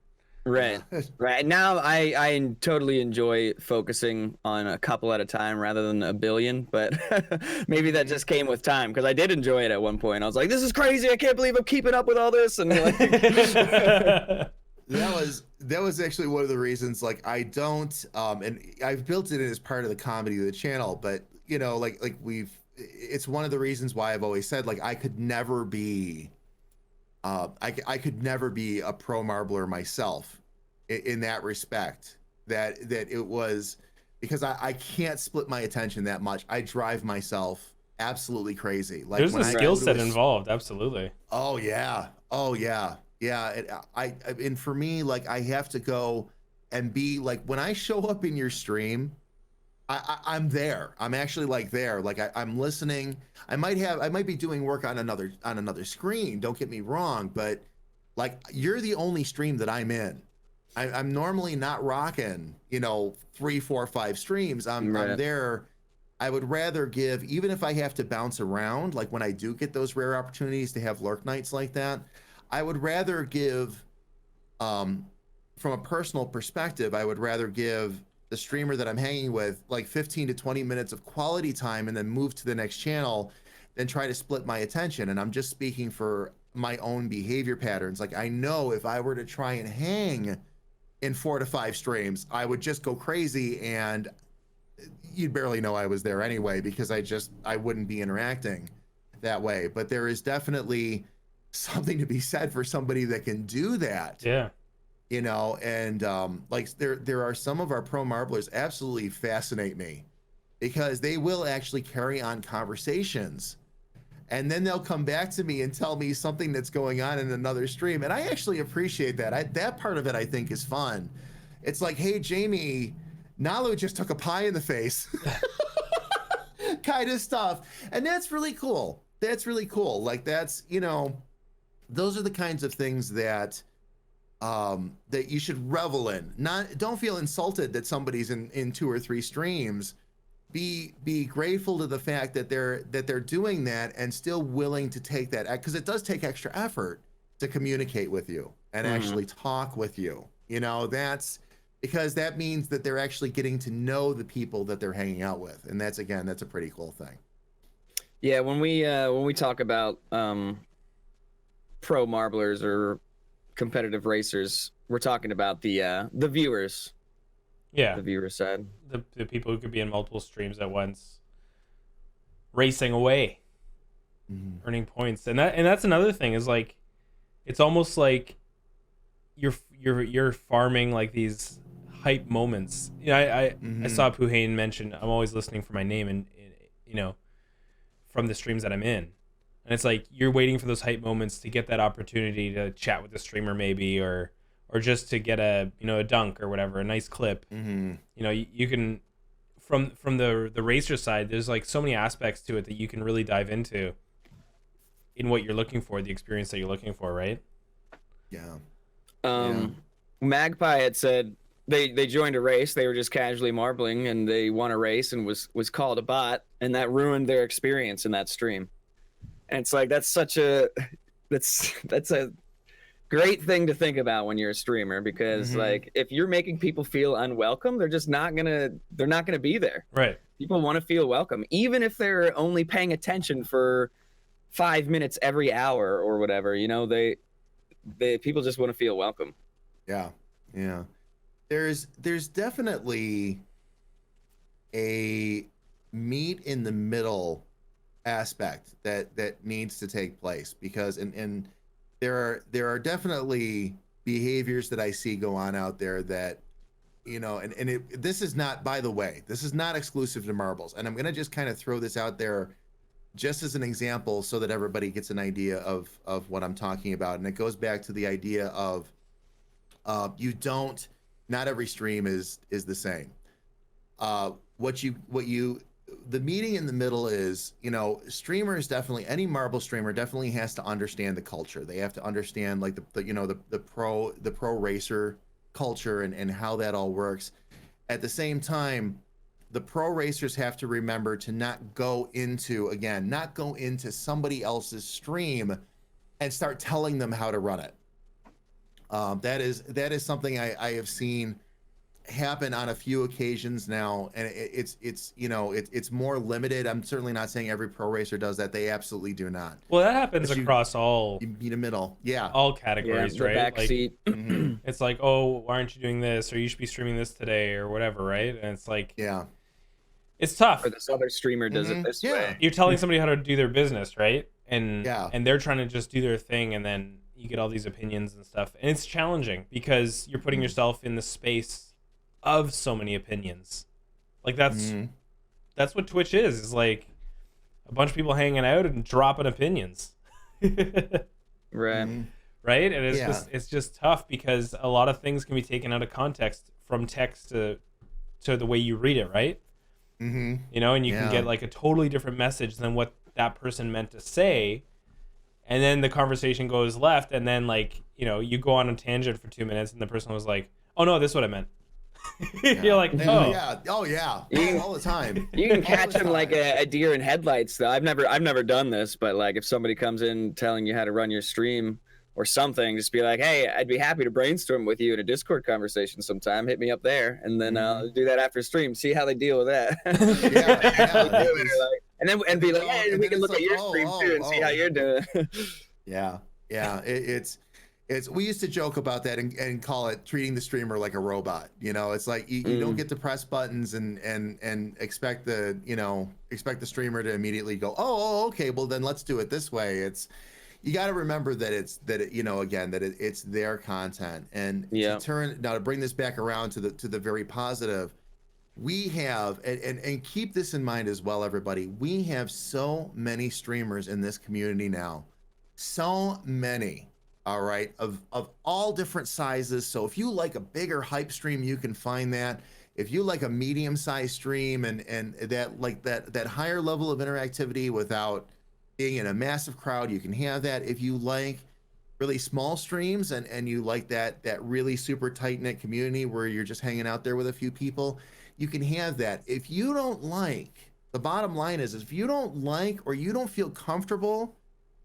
[SPEAKER 2] Right. Right. Now I totally enjoy focusing on a couple at a time rather than a billion, but maybe that just came with time, because I did enjoy it at one point. I was like, this is crazy. I can't believe I'm keeping up with all this. And like...
[SPEAKER 3] that was actually one of the reasons, like, I don't and I've built it in as part of the comedy of the channel, but you know, like it's one of the reasons why I've always said, like, I could never be I could never be a pro marbler myself in that respect, that it was because I can't split my attention that much. I drive myself absolutely crazy. Like,
[SPEAKER 1] there's
[SPEAKER 3] when
[SPEAKER 1] a
[SPEAKER 3] I
[SPEAKER 1] skill
[SPEAKER 3] go to
[SPEAKER 1] set involved. Absolutely.
[SPEAKER 3] Oh yeah. And for me, like, I have to go and be like, when I show up in your stream, I'm there. I'm actually like there. Like, I'm listening. I might be doing work on another screen. Don't get me wrong, but like, you're the only stream that I'm in. I'm normally not rocking, 3, 4, 5 streams. I'm there. I would rather give, even if I have to bounce around, like when I do get those rare opportunities to have lurk nights like that, I would rather give, from a personal perspective, I would rather give the streamer that I'm hanging with like 15 to 20 minutes of quality time and then move to the next channel than try to split my attention. And I'm just speaking for my own behavior patterns. Like, I know if I were to try and hang in 4 to 5 streams, I would just go crazy and you'd barely know I was there anyway, because I wouldn't be interacting that way. But there is definitely something to be said for somebody that can do that.
[SPEAKER 1] Yeah.
[SPEAKER 3] And like, there are some of our pro marblers absolutely fascinate me, because they will actually carry on conversations and then they'll come back to me and tell me something that's going on in another stream, and I actually appreciate that. That part of it, I think, is fun. It's like, hey Jamie, Nalu just took a pie in the face kind of stuff, and that's really cool. Like, that's, those are the kinds of things that that you should revel in. Don't feel insulted that somebody's in 2 or 3 streams. Be grateful to the fact that they're doing that and still willing to take that, because it does take extra effort to communicate with you and actually talk with you. That's because that means that they're actually getting to know the people that they're hanging out with, and that's a pretty cool thing.
[SPEAKER 2] Yeah, when we talk about pro marblers or competitive racers, we're talking about the viewers.
[SPEAKER 1] Yeah,
[SPEAKER 2] the viewer side,
[SPEAKER 1] the people who could be in multiple streams at once, racing away, earning points, and that's another thing, is like, it's almost like you're farming like these hype moments. I saw Puhain mention, I'm always listening for my name, and from the streams that I'm in, and it's like you're waiting for those hype moments to get that opportunity to chat with the streamer, maybe, or just to get a dunk or whatever, a nice clip. You can, from the racer side, there's like so many aspects to it that you can really dive into in what you're looking for, the experience that you're looking for, right?
[SPEAKER 3] Yeah.
[SPEAKER 2] Magpie had said they joined a race. They were just casually marbling and they won a race and was called a bot, and that ruined their experience in that stream. And it's like, that's a great thing to think about when you're a streamer, because like, if you're making people feel unwelcome, they're not gonna be there.
[SPEAKER 1] Right.
[SPEAKER 2] People want to feel welcome, even if they're only paying attention for 5 minutes every hour or whatever. People just want to feel welcome.
[SPEAKER 3] Yeah. There's definitely a meet in the middle aspect that needs to take place, because and there are definitely behaviors that I see go on out there that, this is not, by the way, this is not exclusive to marbles, and I'm gonna just kind of throw this out there just as an example, so that everybody gets an idea of what I'm talking about, and it goes back to the idea of not every stream is the same. The meeting in the middle is, streamers definitely, any marble streamer definitely has to understand the culture. They have to understand like the pro racer culture and how that all works. At the same time, the pro racers have to remember to not go into somebody else's stream and start telling them how to run it. That is something I have seen happen on a few occasions now, and it's more limited. I'm certainly not saying every pro racer does that. They absolutely do not.
[SPEAKER 1] Well, that happens across all.
[SPEAKER 3] You meet a middle, yeah,
[SPEAKER 1] all categories,
[SPEAKER 2] the
[SPEAKER 1] right?
[SPEAKER 2] Backseat.
[SPEAKER 1] It's like, oh, why aren't you doing this, or you should be streaming this today, or whatever, right? And it's like,
[SPEAKER 3] yeah,
[SPEAKER 1] it's tough.
[SPEAKER 2] Or this other streamer does it this way.
[SPEAKER 1] You're telling somebody how to do their business, right? And
[SPEAKER 3] yeah,
[SPEAKER 1] and they're trying to just do their thing, and then you get all these opinions and stuff, and it's challenging because you're putting yourself in the space of so many opinions. Like that's what Twitch is like a bunch of people hanging out and dropping opinions.
[SPEAKER 2] Right.
[SPEAKER 1] Right? And it's just tough because a lot of things can be taken out of context from text to the way you read it, right? And you can get like a totally different message than what that person meant to say, and then the conversation goes left, and then like you go on a tangent for 2 minutes and the person was like, oh no, this is what I meant. You're like,
[SPEAKER 3] all the time.
[SPEAKER 2] You can catch them like a deer in headlights, though. I've never done this, but like if somebody comes in telling you how to run your stream or something, just be like, hey, I'd be happy to brainstorm with you in a Discord conversation sometime. Hit me up there, and then I'll do that after stream. See how they deal with that. And be like, hey, we can look at your stream too and see how you're doing.
[SPEAKER 3] We used to joke about that and call it treating the streamer like a robot. It's like you don't get to press buttons and expect the streamer to immedately go, oh, okay, well then let's do it this way. You got to remember that it's their content, and to bring this back around to the very positive. We have, and keep this in mind as well, everybody. We have so many streamers in this community now, so many. All right, of all different sizes. So if you like a bigger hype stream, you can find that. If you like a medium-sized stream and that higher level of interactivity without being in a massive crowd, you can have that. If you like really small streams and you like that really super tight-knit community where you're just hanging out there with a few people, you can have that. If you don't like, the bottom line is if you don't like or you don't feel comfortable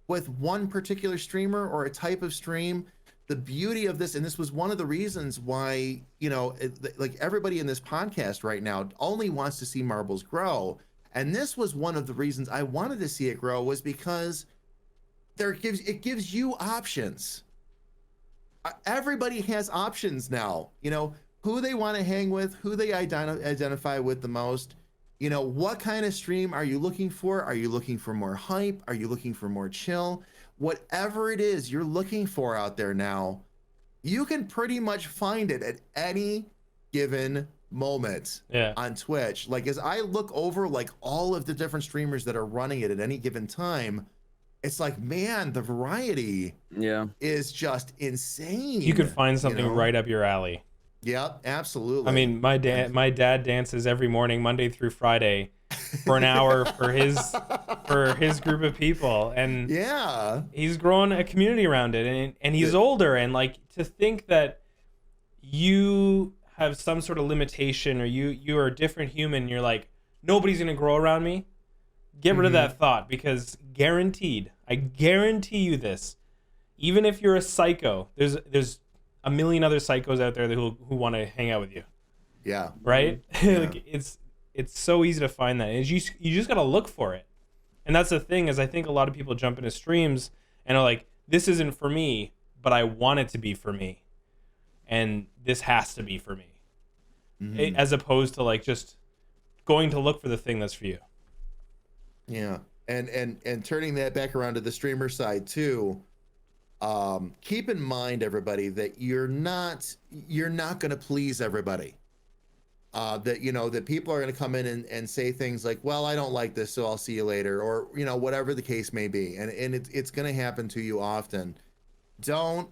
[SPEAKER 3] with one particular streamer or a type of stream, the beauty of this, and this was one of the reasons why, like everybody in this podcast right now only wants to see marbles grow. And this was one of the reasons I wanted to see it grow, was because it gives you options. Everybody has options now, who they want to hang with, who they identify with the most. What kind of stream are you looking for? Are you looking for more hype? Are you looking for more chill? Whatever it is you're looking for out there now, you can pretty much find it at any given moment on Twitch. Like, as I look over like all of the different streamers that are running it at any given time, it's like, man, the variety is just insane.
[SPEAKER 1] You could find something right up your alley.
[SPEAKER 3] Yep, absolutely.
[SPEAKER 1] I mean, my dad dances every morning, Monday through Friday, for an hour for his group of people, and he's grown a community around it, and he's older, and like to think that you have some sort of limitation or you are a different human, you're like, nobody's gonna grow around me. Get rid of that thought, because I guarantee you this, even if you're a psycho, there's a million other psychos out there who want to hang out with you. Yeah. Right? Like it's so easy to find that. And you just got to look for it. And that's the thing, is I think a lot of people jump into streams and are like, this isn't for me, but I want it to be for me. And this has to be for me. As opposed to like just going to look for the thing that's for you.
[SPEAKER 3] Yeah. And turning that back around to the streamer side too. Keep in mind, everybody, that you're not going to please everybody. that that people are going to come in and say things like, well, I don't like this, so I'll see you later, or whatever the case may be, and it's going to happen to you often. Don't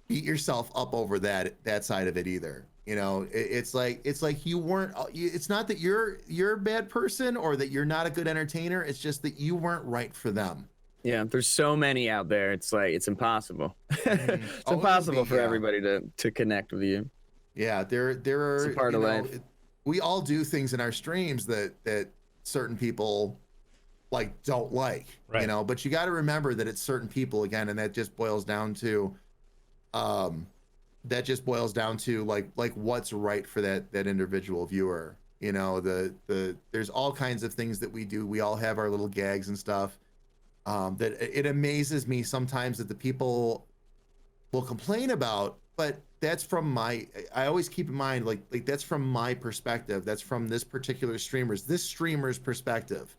[SPEAKER 3] beat yourself up over that side of it either. It's like you weren't, it's not that you're a bad person or that you're not a good entertainer, it's just that you weren't right for them.
[SPEAKER 2] Yeah, there's so many out there. It's like it's impossible. It's
[SPEAKER 3] Oh,
[SPEAKER 2] impossible for
[SPEAKER 3] yeah.
[SPEAKER 2] everybody to connect with you.
[SPEAKER 3] Yeah, there are,
[SPEAKER 2] It's a part of life.
[SPEAKER 3] We all do things in our streams that certain people like don't like,
[SPEAKER 1] Right.
[SPEAKER 3] but you got to remember that it's certain people again, and that just boils down to like what's right for that individual viewer. There's all kinds of things that we do. We all have our little gags and stuff. That it amazes me sometimes that the people will complain about, but that's from I always keep in mind, like that's from my perspective. That's from this streamer's perspective.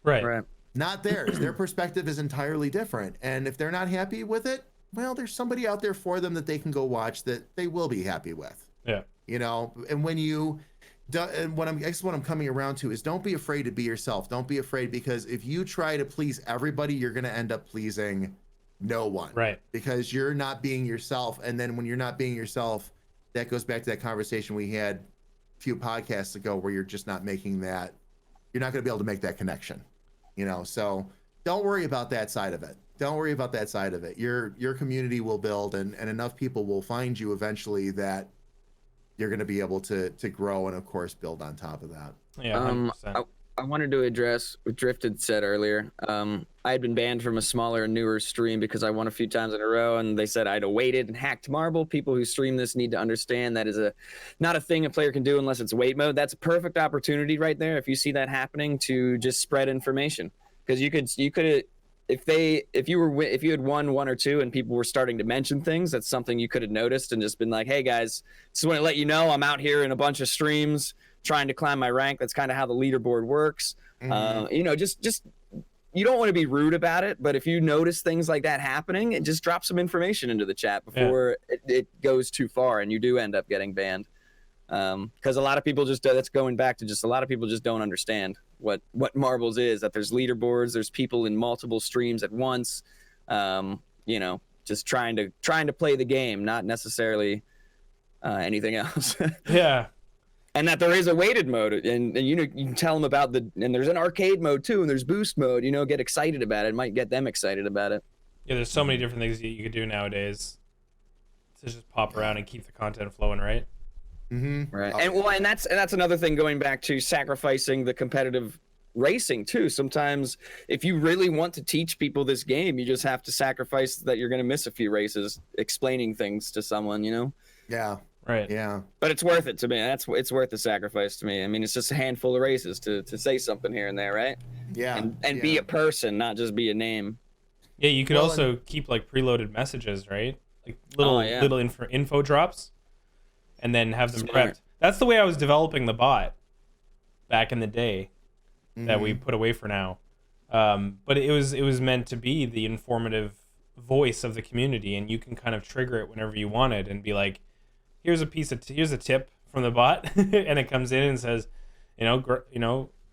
[SPEAKER 1] Right.
[SPEAKER 3] Not theirs. Their perspective is entirely different. And if they're not happy with it, well, there's somebody out there for them that they can go watch that they will be happy with.
[SPEAKER 1] Yeah.
[SPEAKER 3] And when you and what I'm coming around to is, don't be afraid to be yourself. Don't be afraid, because if you try to please everybody, you're going to end up pleasing no one.
[SPEAKER 1] Right.
[SPEAKER 3] Because you're not being yourself. And then when you're not being yourself, that goes back to that conversation we had a few podcasts ago, where you're just not making that, you're not going to be able to make that connection, so don't worry about that side of it. Don't worry about that side of it. Your community will build, and enough people will find you eventually that you're going to be able to grow and of course build on top of that.
[SPEAKER 1] Yeah. 100%.
[SPEAKER 2] I wanted to address what Drifted said earlier. I had been banned from a smaller and newer stream because I won a few times in a row, and they said I'd waited and hacked marble. People who stream this need to understand that is not a thing a player can do unless it's wait mode. That's a perfect opportunity right there, if you see that happening, to just spread information. Because you could if you had won one or two and people were starting to mention things, that's something you could have noticed and just been like, hey guys, just want to let you know I'm out here in a bunch of streams trying to climb my rank. That's kind of how the leaderboard works.
[SPEAKER 3] Mm-hmm.
[SPEAKER 2] Just you don't want to be rude about it, but if you notice things like that happening, it just drop some information into the chat before it goes too far and you do end up getting banned. Because a lot of people that's going back to just a lot of people just don't understand what marbles is, that there's leaderboards, there's people in multiple streams at once, just trying to play the game, not necessarily anything else.
[SPEAKER 1] Yeah.
[SPEAKER 2] And that there is a weighted mode, and you can tell them about and there's an arcade mode too, and there's boost mode. Get excited about it. It might get them excited about it.
[SPEAKER 1] Yeah, there's so many different things that you could do nowadays to just pop around and keep the content flowing, right?
[SPEAKER 3] Mm-hmm.
[SPEAKER 2] Right. And that's another thing, going back to sacrificing the competitive racing too. Sometimes if you really want to teach people this game, you just have to sacrifice that you're going to miss a few races explaining things to someone,
[SPEAKER 3] Yeah.
[SPEAKER 1] Right.
[SPEAKER 3] Yeah.
[SPEAKER 2] But it's worth it to me. It's worth the sacrifice to me. I mean, it's just a handful of races to say something here and there, right?
[SPEAKER 3] Yeah.
[SPEAKER 2] And be a person, not just be a name.
[SPEAKER 1] Yeah, you could also keep like preloaded messages, right? Like little info drops, and then have them prepped. That's the way I was developing the bot back in the day, that we put away for now. But it was meant to be the informative voice of the community, and you can kind of trigger it whenever you want it and be like, here's a tip from the bot, and it comes in and says,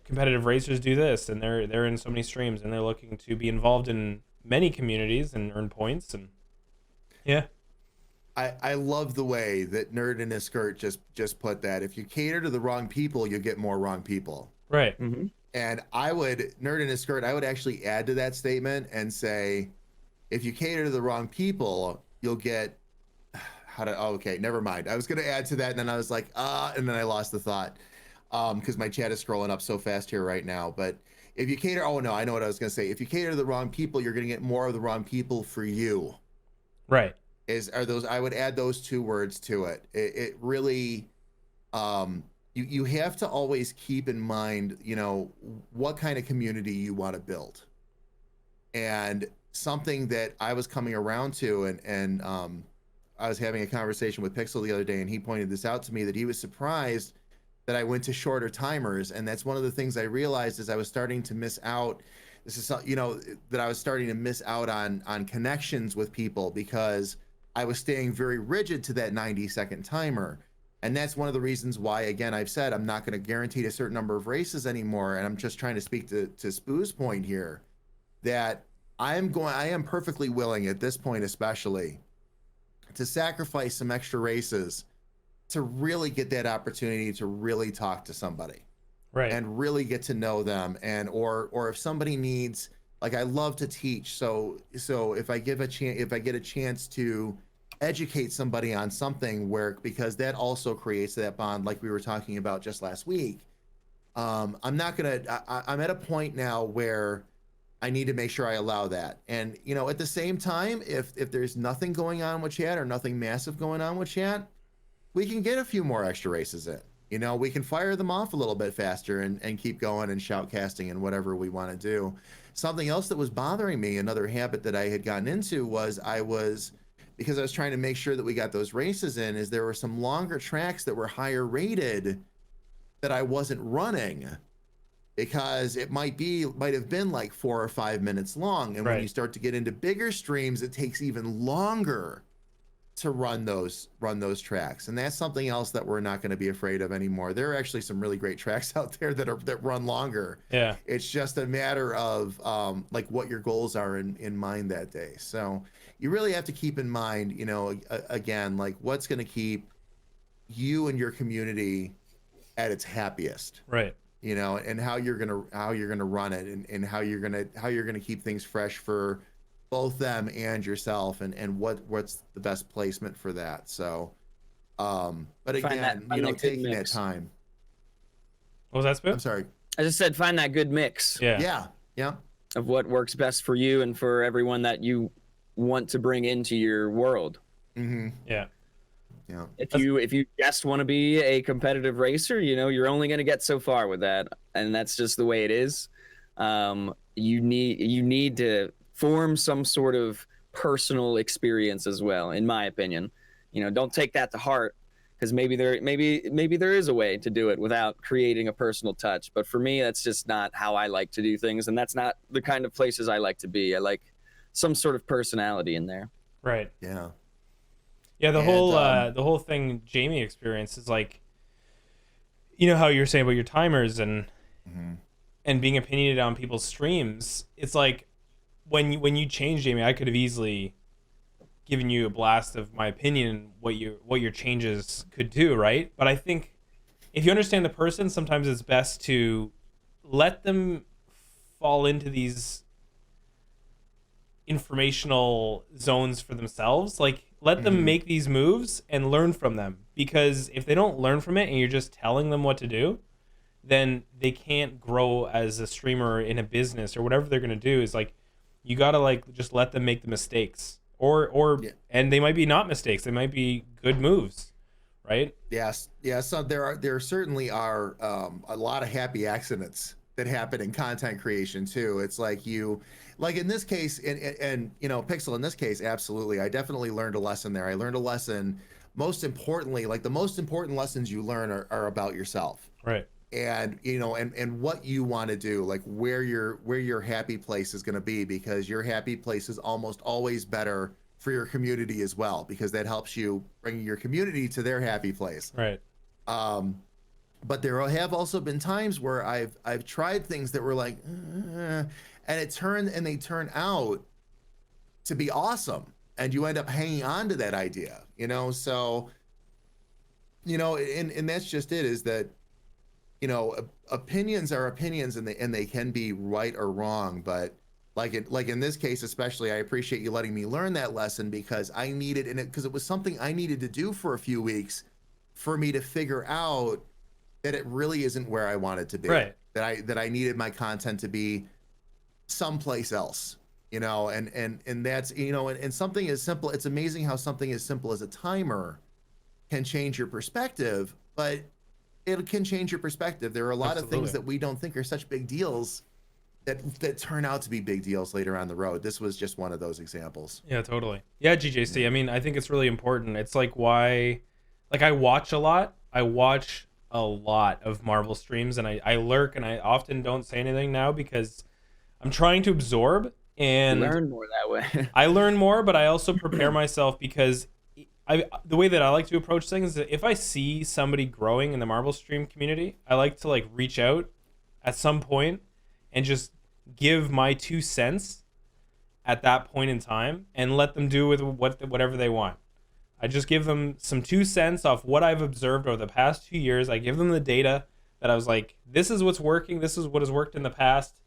[SPEAKER 1] competitive racers do this, and they're in so many streams, and they're looking to be involved in many communities and earn points, and yeah.
[SPEAKER 3] I love the way that Nerd in a Skirt just put that. If you cater to the wrong people, you get more wrong people.
[SPEAKER 1] Right.
[SPEAKER 2] Mm-hmm.
[SPEAKER 3] And Nerd in a Skirt, I would actually add to that statement and say, if you cater to the wrong people, you'll get okay, never mind. I was going to add to that, and then I was like, and then I lost the thought, because my chat is scrolling up so fast here right now. But if you cater, I know what I was going to say. If you cater to the wrong people, you're going to get more of the wrong people for you.
[SPEAKER 1] Right.
[SPEAKER 3] I would add those two words to it. It really, you have to always keep in mind, what kind of community you want to build. And something that I was coming around to, and I was having a conversation with Pixel the other day, and he pointed this out to me, that he was surprised that I went to shorter timers. And that's one of the things I realized is I was starting to miss out. That I was starting to miss out on connections with people, because I was staying very rigid to that 90-second timer. And that's one of the reasons why, again, I've said I'm not going to guarantee a certain number of races anymore. And I'm just trying to speak to Spoo's point here, that I am perfectly willing at this point, especially, to sacrifice some extra races to really get that opportunity to really talk to somebody,
[SPEAKER 1] Right.
[SPEAKER 3] and really get to know them. And or if somebody needs, like, I love to teach, so if I get a chance to educate somebody on something, where, because that also creates that bond, like we were talking about just last week. I'm at a point now where I need to make sure I allow that. And, you know, at the same time, if there's nothing going on with chat, or nothing massive going on with chat, we can get a few more extra races in. You know, we can fire them off a little bit faster and keep going and shoutcasting and whatever we want to do. Something else that was bothering me, another habit that I had gotten into, was because I was trying to make sure that we got those races in, is there were some longer tracks that were higher rated that I wasn't running, because it might have been like 4 or 5 minutes long. And when you start to get into bigger streams, it takes even longer to run those tracks. And that's something else that we're not going to be afraid of anymore. There are actually some really great tracks out there that run longer.
[SPEAKER 1] Yeah.
[SPEAKER 3] It's just a matter of like what your goals are in mind that day. So you really have to keep in mind, you know, again, like what's going to keep you and your community at its happiest.
[SPEAKER 1] Right.
[SPEAKER 3] You know, and how you're gonna run it, and how you're gonna keep things fresh for both them and yourself, and what's the best placement for that. So, but again, you know, taking that time.
[SPEAKER 1] What was that, Spooo?
[SPEAKER 3] I'm sorry.
[SPEAKER 2] I just said find that good mix.
[SPEAKER 1] Yeah.
[SPEAKER 2] Of what works best for you and for everyone that you want to bring into your world.
[SPEAKER 3] Mm-hmm.
[SPEAKER 1] Yeah.
[SPEAKER 3] Yeah.
[SPEAKER 2] If you just want to be a competitive racer, you know, you're only going to get so far with that, and that's just the way it is. You need to form some sort of personal experience as well, in my opinion. You know, don't take that to heart, because maybe there is a way to do it without creating a personal touch. But for me, that's just not how I like to do things, and that's not the kind of places I like to be. I like some sort of personality in there.
[SPEAKER 1] Right.
[SPEAKER 3] Yeah.
[SPEAKER 1] Yeah, the whole thing Jamie experienced is like, you know how you're saying about your timers and being opinionated on people's streams. It's like when you change, Jamie, I could have easily given you a blast of my opinion, what your changes could do, right? But I think if you understand the person, sometimes it's best to let them fall into these informational zones for themselves. Like, let them make these moves and learn from them, because if they don't learn from it and you're just telling them what to do, then they can't grow as a streamer in a business or whatever they're going to do. Is like, you got to like just let them make the mistakes, and they might be not mistakes, they might be good moves, right?
[SPEAKER 3] Yes. So there certainly are a lot of happy accidents that happen in content creation too. It's like in this case, and you know, Pixel, in this case, absolutely, I definitely learned a lesson there. I learned a lesson, most importantly, like the most important lessons you learn are about yourself,
[SPEAKER 1] right?
[SPEAKER 3] And you know, and what you want to do, like where your happy place is going to be, because your happy place is almost always better for your community as well, because that helps you bring your community to their happy place,
[SPEAKER 1] right?
[SPEAKER 3] But there have also been times where I've tried things that were like, and they turn out to be awesome, and you end up hanging on to that idea, you know. So, you know, and that's just it, is that, you know, opinions are opinions, and they can be right or wrong. But like in this case especially, I appreciate you letting me learn that lesson, because I needed, because it was something I needed to do for a few weeks for me to figure out that it really isn't where I wanted to be.
[SPEAKER 1] Right.
[SPEAKER 3] That I needed my content to be someplace else, you know, and that's, you know, and something as simple, it's amazing how something as simple as a timer can change your perspective, but it can change your perspective. There are a lot of things that we don't think are such big deals that turn out to be big deals later on the road. This was just one of those examples.
[SPEAKER 1] Yeah, totally. Yeah, GJC. I mean, I think it's really important. It's like why, like I watch a lot of Marvel streams, and I lurk, and I often don't say anything now because I'm trying to absorb and
[SPEAKER 2] learn more that way.
[SPEAKER 1] I learn more, but I also prepare myself, because the way that I like to approach things is that if I see somebody growing in the Marble Stream community, I like to like reach out at some point and just give my 2 cents at that point in time and let them do with whatever they want. I just give them some 2 cents off what I've observed over the past 2 years. I give them the data that I was like, this is what's working. This is what has worked in the past.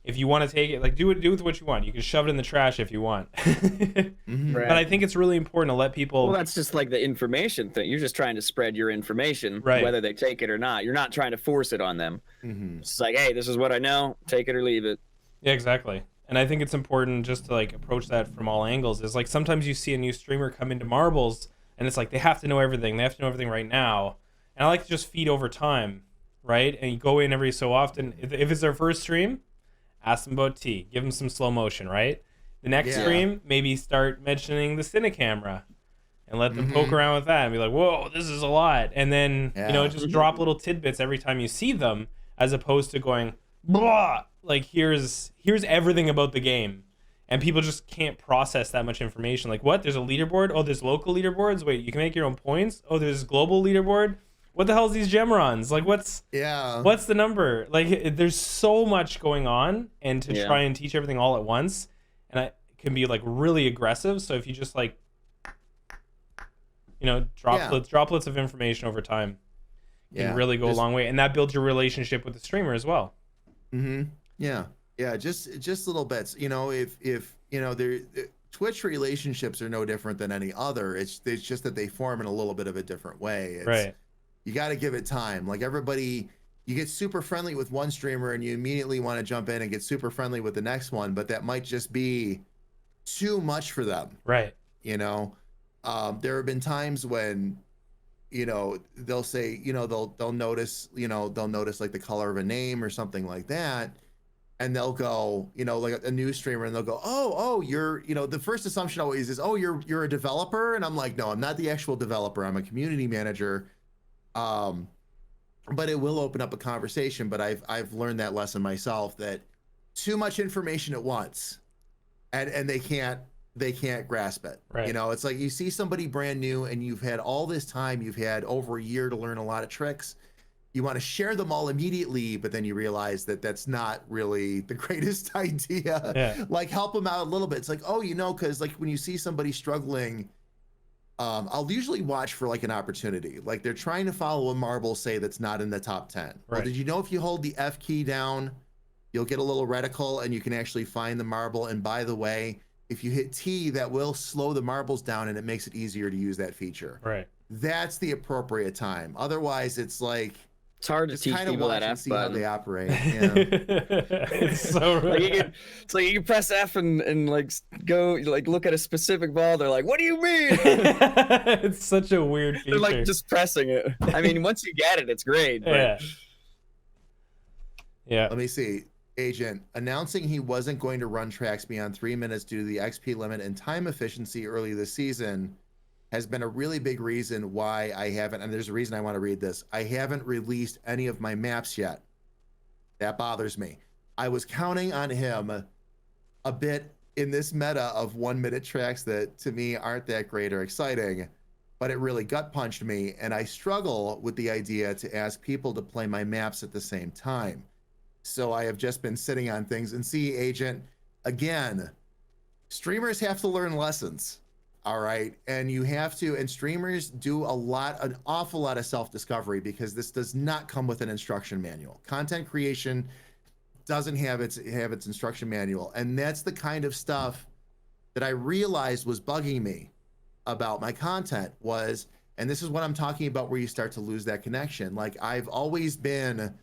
[SPEAKER 1] If you want to take it, like do with what you want. You can shove it in the trash if you want.
[SPEAKER 3] Mhm.
[SPEAKER 2] Right.
[SPEAKER 1] But I think it's really important to let people.
[SPEAKER 2] Well, that's just like the information thing. You're just trying to spread your information,
[SPEAKER 1] Right.
[SPEAKER 2] whether they take it or not. You're not trying to force it on them.
[SPEAKER 3] Mhm.
[SPEAKER 2] It's like, hey, this is what I know. Take it or leave it.
[SPEAKER 1] Yeah, exactly. And I think it's important just to like approach that from all angles. Is like sometimes you see a new streamer come into Marbles and it's like they have to know everything. They have to know everything right now. And I like to just feed over time, right? And you go in every so often. If it's their first stream, ask them about T. Give them some slow motion, right? The next
[SPEAKER 3] Yeah.
[SPEAKER 1] stream, maybe start mentioning the Cine camera and let them
[SPEAKER 3] Mhm.
[SPEAKER 1] poke around with that and be like, whoa, this is a lot. And then,
[SPEAKER 3] Yeah.
[SPEAKER 1] just drop little tidbits every time you see them, as opposed to going, blah, like here's everything about the game. And people just can't process that much information. Like, what? There's a leaderboard? Oh, there's local leaderboards? Wait, you can make your own points? Oh, there's global leaderboard? What the hell is these Gemrons? Like, what's the number? Like, there's so much going on, and to
[SPEAKER 2] Yeah.
[SPEAKER 1] try and teach everything all at once, and it can be like really aggressive. So if you just like, droplets of information over time, can really go a long way, and that builds your relationship with the streamer as well.
[SPEAKER 3] Mm-hmm. Yeah. Just little bits. If Twitch relationships are no different than any other. It's just that they form in a little bit of a different way.
[SPEAKER 1] Right.
[SPEAKER 3] You got to give it time. Like everybody, you get super friendly with one streamer and you immediately want to jump in and get super friendly with the next one, but that might just be too much for them.
[SPEAKER 1] Right.
[SPEAKER 3] There have been times when, they'll say, they'll notice like the color of a name or something like that. And they'll go, like a new streamer, and they'll go, oh, you're, the first assumption always is, oh, you're a developer. And I'm like, no, I'm not the actual developer. I'm a community manager. But it will open up a conversation. But I've learned that lesson myself, that too much information at once, and they can't grasp it.
[SPEAKER 1] Right.
[SPEAKER 3] It's like you see somebody brand new and you've had all this time, you've had over a year to learn a lot of tricks. You want to share them all immediately, but then you realize that that's not really the greatest idea.
[SPEAKER 1] Yeah.
[SPEAKER 3] Like help them out a little bit. It's like, oh, because like when you see somebody struggling, I'll usually watch for like an opportunity. Like they're trying to follow a marble, say that's not in the top 10.
[SPEAKER 1] Right.
[SPEAKER 3] Well, did you know if you hold the F key down, you'll get a little reticle and you can actually find the marble. And by the way, if you hit T, that will slow the marbles down and it makes it easier to use that feature.
[SPEAKER 1] Right.
[SPEAKER 3] That's the appropriate time. Otherwise, it's like,
[SPEAKER 2] It's hard to
[SPEAKER 3] just
[SPEAKER 2] teach
[SPEAKER 3] kind of
[SPEAKER 2] people
[SPEAKER 3] watch
[SPEAKER 2] that
[SPEAKER 3] and
[SPEAKER 2] F
[SPEAKER 3] see how they
[SPEAKER 2] button.
[SPEAKER 3] operate. Yeah.
[SPEAKER 1] It's so
[SPEAKER 2] It's like you can press F and like go like look at a specific ball. They're like, what do you mean?
[SPEAKER 1] It's such a weird feature.
[SPEAKER 2] They're like just pressing it. I mean, once you get it, it's great. But
[SPEAKER 1] Yeah.
[SPEAKER 3] Let me see. Agent announcing he wasn't going to run tracks beyond 3 minutes due to the XP limit and time efficiency early this season has been a really big reason why I haven't, and there's a reason I want to read this. I haven't released any of my maps yet. That bothers me. I was counting on him a bit in this meta of 1 minute tracks that to me aren't that great or exciting, but it really gut punched me. And I struggle with the idea to ask people to play my maps at the same time. So I have just been sitting on things. And see, Agent, again, streamers have to learn lessons. All right. And you have to, and streamers do an awful lot of self-discovery, because this does not come with an instruction manual. Content creation doesn't have its instruction manual. And that's the kind of stuff that I realized was bugging me about my content was, and this is what I'm talking about, where you start to lose that connection. Like I've always been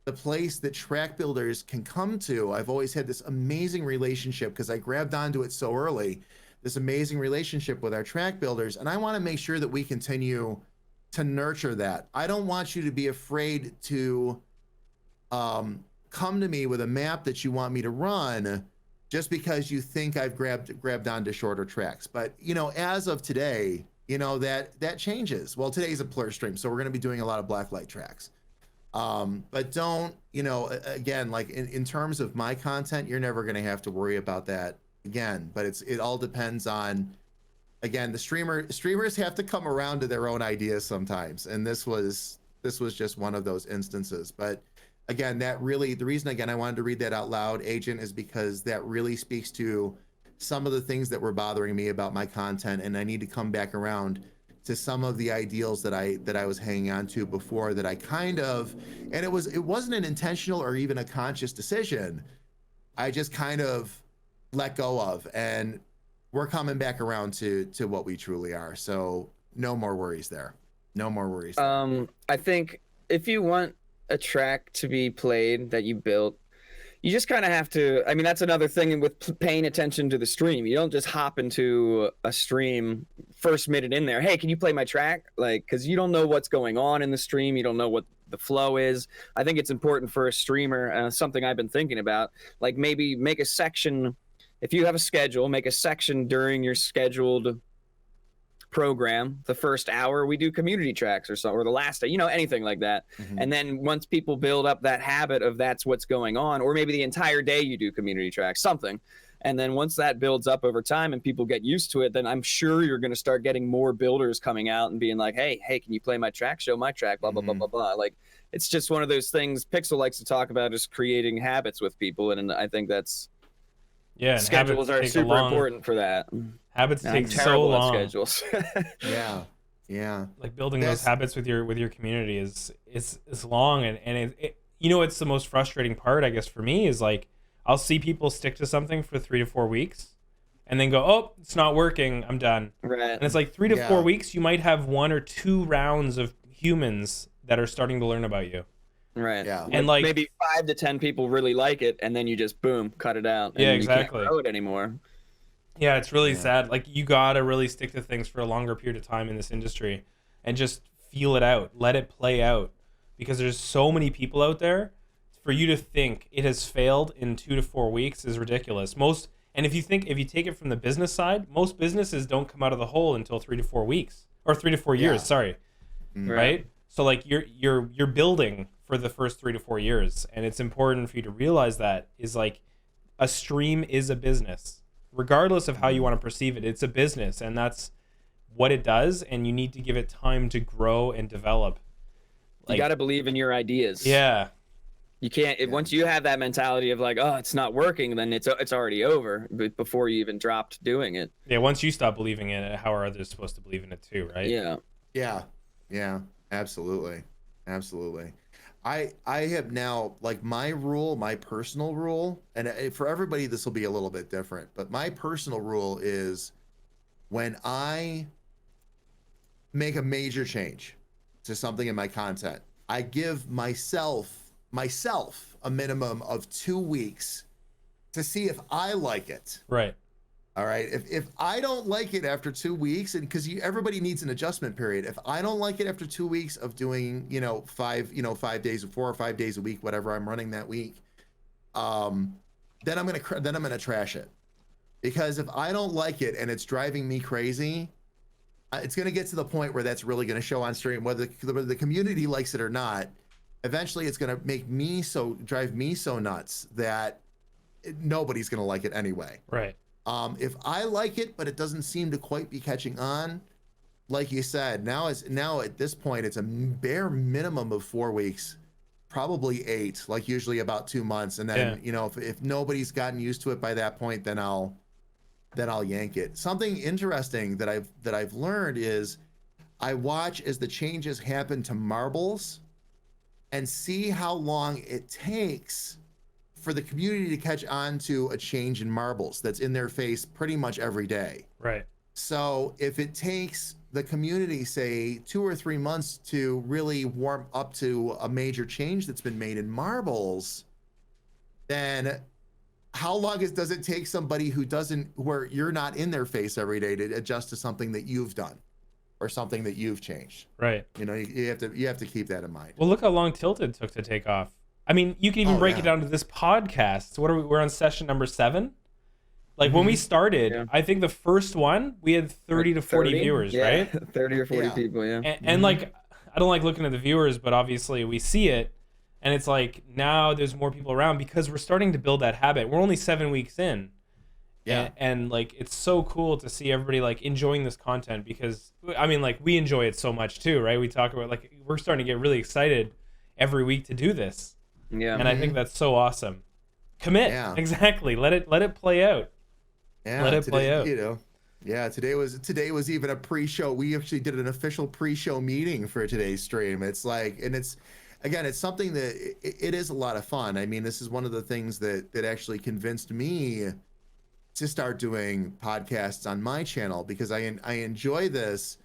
[SPEAKER 3] the place that track builders can come to. I've always had this amazing relationship because I grabbed onto it so early, this amazing relationship with our track builders. And I want to make sure that we continue to nurture that. I don't want you to be afraid to come to me with a map that you want me to run just because you think I've grabbed onto shorter tracks. But, as of today, that changes. Well, today's a Plur stream, so we're going to be doing a lot of blacklight tracks. But don't, again, like in terms of my content, you're never going to have to worry about that again. But it all depends on again, the streamers have to come around to their own ideas sometimes, and this was just one of those instances. But again, the reason again I wanted to read that out loud, Agent, is because that really speaks to some of the things that were bothering me about my content, and I need to come back around to some of the ideals that I was hanging on to before, that I kind of, and it wasn't an intentional or even a conscious decision. I just kind of let go of, and we're coming back around to what we truly are. So no more worries there. No more worries.
[SPEAKER 2] I think if you want a track to be played that you built, you just kind of have to, I mean, that's another thing with paying attention to the stream. You don't just hop into a stream first minute in there. Hey, can you play my track? Like, because you don't know what's going on in the stream. You don't know what the flow is. I think it's important for a streamer, something I've been thinking about, like maybe make a section. If you have a schedule, make a section during your scheduled program. The first hour we do community tracks or so, or the last day, anything like that. And then once people build up that habit of that's what's going on, or maybe the entire day you do community tracks, something. And then once that builds up over time and people get used to it, then I'm sure you're going to start getting more builders coming out and being like, hey, can you play my track? Show my track, blah, blah, blah, blah, blah. Like, it's just one of those things Pixel likes to talk about, just creating habits with people. And I think that's,
[SPEAKER 1] and
[SPEAKER 2] schedules are super important for that.
[SPEAKER 1] Habits take so long.
[SPEAKER 2] Schedules.
[SPEAKER 3] yeah.
[SPEAKER 1] Like building those habits with your community is long, and it it's the most frustrating part, I guess, for me, is like I'll see people stick to something for 3 to 4 weeks and then go, oh, it's not working, I'm done.
[SPEAKER 2] Right.
[SPEAKER 1] And it's like 3 to 4 weeks, you might have 1 or 2 rounds of humans that are starting to learn about you.
[SPEAKER 2] Right.
[SPEAKER 3] Yeah.
[SPEAKER 1] And like
[SPEAKER 2] maybe 5 to 10 people really like it, and then you just boom, cut it out. And
[SPEAKER 1] exactly.
[SPEAKER 2] You can't grow it anymore.
[SPEAKER 1] Yeah, it's really sad. Like, you gotta really stick to things for a longer period of time in this industry and just feel it out, let it play out, because there's so many people out there. For you to think it has failed in 2 to 4 weeks is ridiculous. And if you take it from the business side, most businesses don't come out of the hole until 3 to 4 weeks, or 3 to 4 years. Sorry, right? So like you're building for the first 3 to 4 years, and it's important for you to realize that is like a stream is a business, regardless of how you want to perceive it. It's a business, and that's what it does, and you need to give it time to grow and develop.
[SPEAKER 2] Like, you got to believe in your ideas.
[SPEAKER 1] Yeah.
[SPEAKER 2] You can't, once you have that mentality of like, oh, it's not working, then it's already over before you even dropped doing it.
[SPEAKER 1] Yeah, once you stop believing in it, how are others supposed to believe in it too, right?
[SPEAKER 3] Yeah, absolutely. I have now, like, my personal rule, and for everybody this will be a little bit different, but my personal rule is when I make a major change to something in my content, I give myself a minimum of 2 weeks to see if I like it.
[SPEAKER 1] Right.
[SPEAKER 3] All right. If I don't like it after 2 weeks, and because everybody needs an adjustment period, if I don't like it after 2 weeks of doing 5 days or 4 or 5 days a week, whatever I'm running that week, then I'm gonna trash it, because if I don't like it and it's driving me crazy, it's gonna get to the point where that's really gonna show on stream, whether the community likes it or not. Eventually, it's gonna drive me so nuts that nobody's gonna like it anyway.
[SPEAKER 1] Right.
[SPEAKER 3] If I like it, but it doesn't seem to quite be catching on, like you said, now at this point, it's a bare minimum of 4 weeks, probably 8, like usually about 2 months. And then, if nobody's gotten used to it by that point, then I'll yank it. Something interesting that I've learned is I watch as the changes happen to marbles and see how long it takes for the community to catch on to a change in marbles that's in their face pretty much every day.
[SPEAKER 1] Right.
[SPEAKER 3] So if it takes the community, say, 2 or 3 months to really warm up to a major change that's been made in marbles, then how long does it take somebody where you're not in their face every day to adjust to something that you've done or something that you've changed?
[SPEAKER 1] Right.
[SPEAKER 3] You have to keep that in mind.
[SPEAKER 1] Well, look how long Tilted took to take off. I mean, you can even break it down to this podcast. So we're on session number 7. Like, when we started, I think the first one, we had 30 to 40 viewers, right?
[SPEAKER 2] 30 or 40 people,
[SPEAKER 1] And like, I don't like looking at the viewers, but obviously we see it. And it's like, now there's more people around because we're starting to build that habit. We're only 7 weeks in. And, like it's so cool to see everybody like enjoying this content, because I mean like we enjoy it so much too, right? We talk about like we're starting to get really excited every week to do this.
[SPEAKER 2] Yeah.
[SPEAKER 1] And I think that's so awesome. Commit.
[SPEAKER 3] Yeah.
[SPEAKER 1] Exactly. Let it play out.
[SPEAKER 3] Yeah,
[SPEAKER 1] Let it play out.
[SPEAKER 3] You know, yeah, today was even a pre-show. We actually did an official pre-show meeting for today's stream. It's like, and it's again, it's something that it is a lot of fun. I mean, this is one of the things that actually convinced me to start doing podcasts on my channel, because I enjoy this,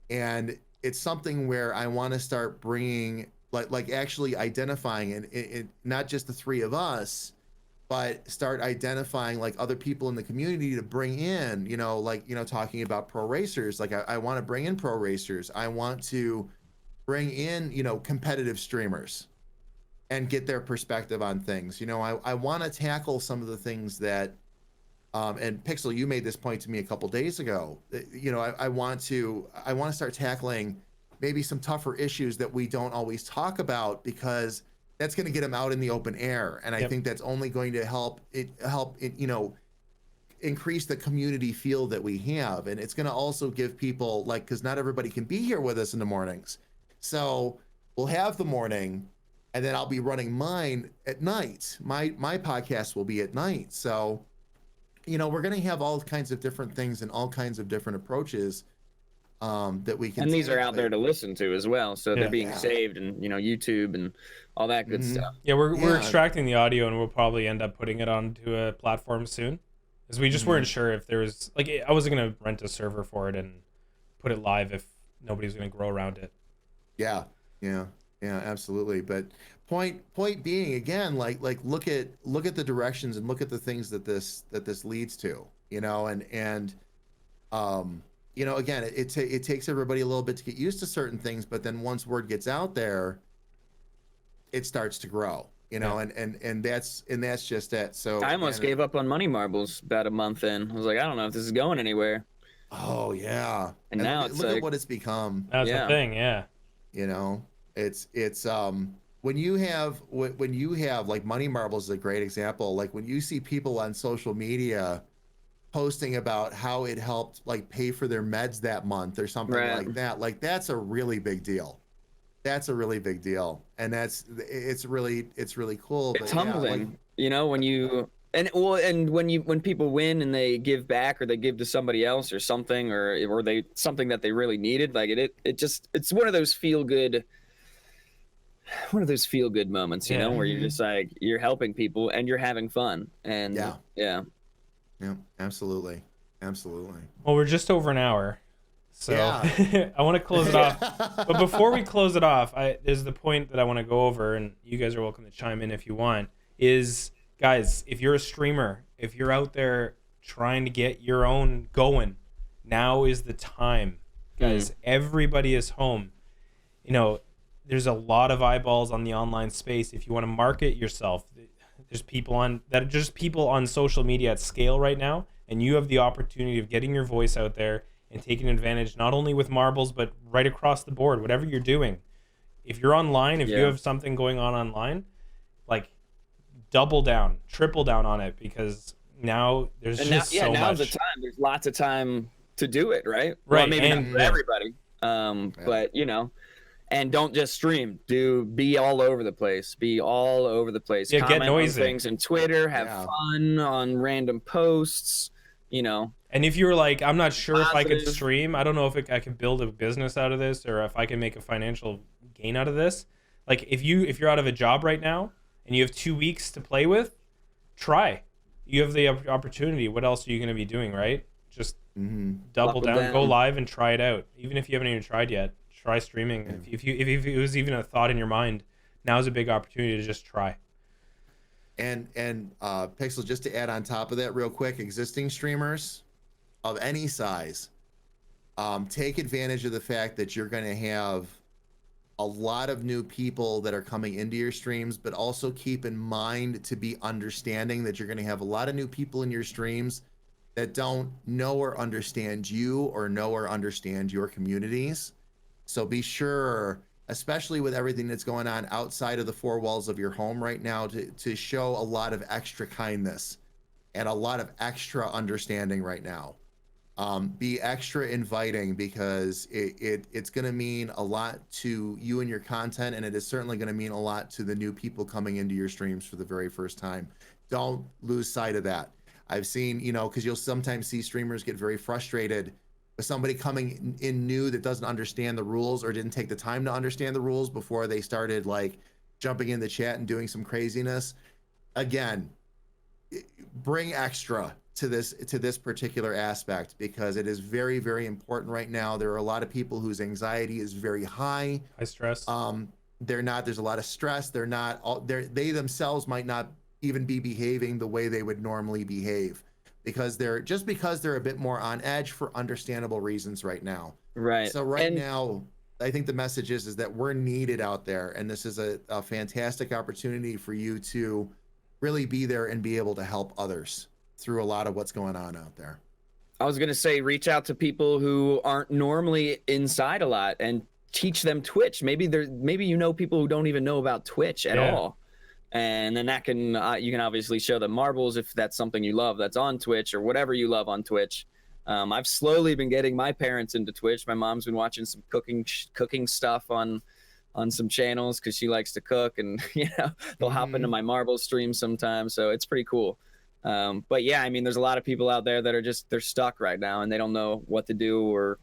[SPEAKER 3] and it's something where I want to start bringing like actually identifying and it not just the three of us, but start identifying like other people in the community to bring in, you know, like, you know, talking about pro racers. Like I want to bring in pro racers. I want to bring in, you know, competitive streamers and get their perspective on things. You know, I want to tackle some of the things that, and Pixel, you made this point to me a couple days ago. You know, I want to start tackling maybe some tougher issues that we don't always talk about, because that's going to get them out in the open air. And I think that's only going to help it, you know, increase the community feel that we have. And it's going to also give people like, cause not everybody can be here with us in the mornings. So we'll have the morning, and then I'll be running mine at night. My podcast will be at night. So, you know, we're going to have all kinds of different things and all kinds of different approaches that we can.
[SPEAKER 2] And these are out there to listen to as well, so they're being
[SPEAKER 3] Yeah.
[SPEAKER 2] saved, and you know, YouTube and all that good stuff.
[SPEAKER 1] Yeah, we're extracting the audio, and we'll probably end up putting it onto a platform soon, because we just weren't sure if there was like, I wasn't gonna rent a server for it and put it live if nobody's gonna grow around it.
[SPEAKER 3] Yeah, absolutely. But point being, again, like look at the directions and look at the things that this leads to, you know, and you know, again, it takes everybody a little bit to get used to certain things, but then once word gets out there, it starts to grow, you know, and that's just it. So
[SPEAKER 2] I almost gave up on money marbles about a month in. I was like, I don't know if this is going anywhere.
[SPEAKER 3] Oh yeah.
[SPEAKER 2] And now it's
[SPEAKER 3] look
[SPEAKER 2] like,
[SPEAKER 3] at what it's become.
[SPEAKER 1] That's the thing,
[SPEAKER 3] You know, it's when you have like money marbles is a great example. Like when you see people on social media posting about how it helped like pay for their meds that month or something like that, like that's a really big deal. That's a really big deal, and it's really cool.
[SPEAKER 2] It's humbling, you know, when you when people win and they give back, or they give to somebody else or something, or they something that they really needed. Like it's one of those feel good moments, you know, where you're just like, you're helping people and you're having fun. And yeah,
[SPEAKER 3] absolutely.
[SPEAKER 1] Well, we're just over an hour, so I want to close it off. But before we close it off, there's the point that I want to go over, and you guys are welcome to chime in if you want. Is, guys, if you're a streamer, if you're out there trying to get your own going, now is the time, guys. Everybody is home. You know, there's a lot of eyeballs on the online space. If you want to market yourself, there's people on social media at scale right now, and you have the opportunity of getting your voice out there and taking advantage, not only with marbles, but right across the board, whatever you're doing. If you're online, if you have something going on online, like, double down, triple down on it, because now there's so much.
[SPEAKER 2] Now's the time. There's lots of time to do it, right?
[SPEAKER 1] Right.
[SPEAKER 2] Well, maybe not for everybody, but you know. And don't just stream. Be all over the place. Be all over the place.
[SPEAKER 1] Yeah,
[SPEAKER 2] Comment
[SPEAKER 1] get noisy.
[SPEAKER 2] on things on Twitter. Have fun on random posts. You know.
[SPEAKER 1] And if you're like, I'm not sure if I could
[SPEAKER 2] Positive.
[SPEAKER 1] stream, I don't know if I could build a business out of this, or if I can make a financial gain out of this. Like if you're out of a job right now and you have 2 weeks to play with, try. You have the opportunity. What else are you going to be doing, right? Just double down, go live, and try it out. Even if you haven't even tried yet. Try streaming. If it was even a thought in your mind, now's a big opportunity to just try.
[SPEAKER 3] And Pixel, just to add on top of that real quick, existing streamers of any size, take advantage of the fact that you're going to have a lot of new people that are coming into your streams, but also keep in mind to be understanding that you're going to have a lot of new people in your streams that don't know or understand you, or know or understand your communities. So be sure, especially with everything that's going on outside of the four walls of your home right now, to show a lot of extra kindness and a lot of extra understanding right now. Be extra inviting, because it's going to mean a lot to you and your content, and it is certainly going to mean a lot to the new people coming into your streams for the very first time. Don't lose sight of that. I've seen, because you'll sometimes see streamers get very frustrated with somebody coming in new that doesn't understand the rules or didn't take the time to understand the rules before they started like jumping in the chat and doing some craziness. Again, bring extra to this particular aspect, because it is very, very important right now. There are a lot of people whose anxiety is very high.
[SPEAKER 1] High stress.
[SPEAKER 3] There's a lot of stress. They themselves might not even be behaving the way they would normally behave, because they're a bit more on edge for understandable reasons right now.
[SPEAKER 2] Right.
[SPEAKER 3] So now, I think the message is that we're needed out there, and this is a fantastic opportunity for you to really be there and be able to help others through a lot of what's going on out there.
[SPEAKER 2] I was going to say, reach out to people who aren't normally inside a lot and teach them Twitch. Maybe people who don't even know about Twitch at all. And then that can, you can obviously show them marbles if that's something you love that's on Twitch, or whatever you love on Twitch. I've slowly been getting my parents into Twitch. My mom's been watching some cooking stuff on some channels because she likes to cook, and they'll hop into my marbles stream sometimes. So it's pretty cool. But yeah, I mean, there's a lot of people out there that are they're stuck right now, and they don't know what to do, or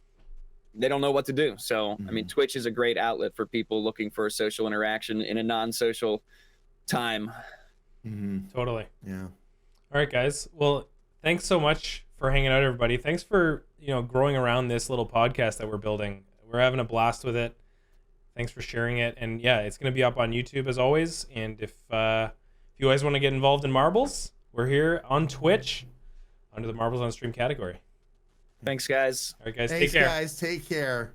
[SPEAKER 2] they don't know what to do. So, I mean, Twitch is a great outlet for people looking for social interaction in a non-social time.
[SPEAKER 1] Totally.
[SPEAKER 3] Yeah.
[SPEAKER 1] All right, guys. Well, thanks so much for hanging out, everybody. Thanks for, growing around this little podcast that we're building. We're having a blast with it. Thanks for sharing it. And yeah, it's going to be up on YouTube as always. And if you guys want to get involved in marbles, we're here on Twitch under the Marbles on Stream category.
[SPEAKER 2] Thanks, guys.
[SPEAKER 1] All right, guys.
[SPEAKER 3] Thanks,
[SPEAKER 1] take care.
[SPEAKER 3] guys. Take care.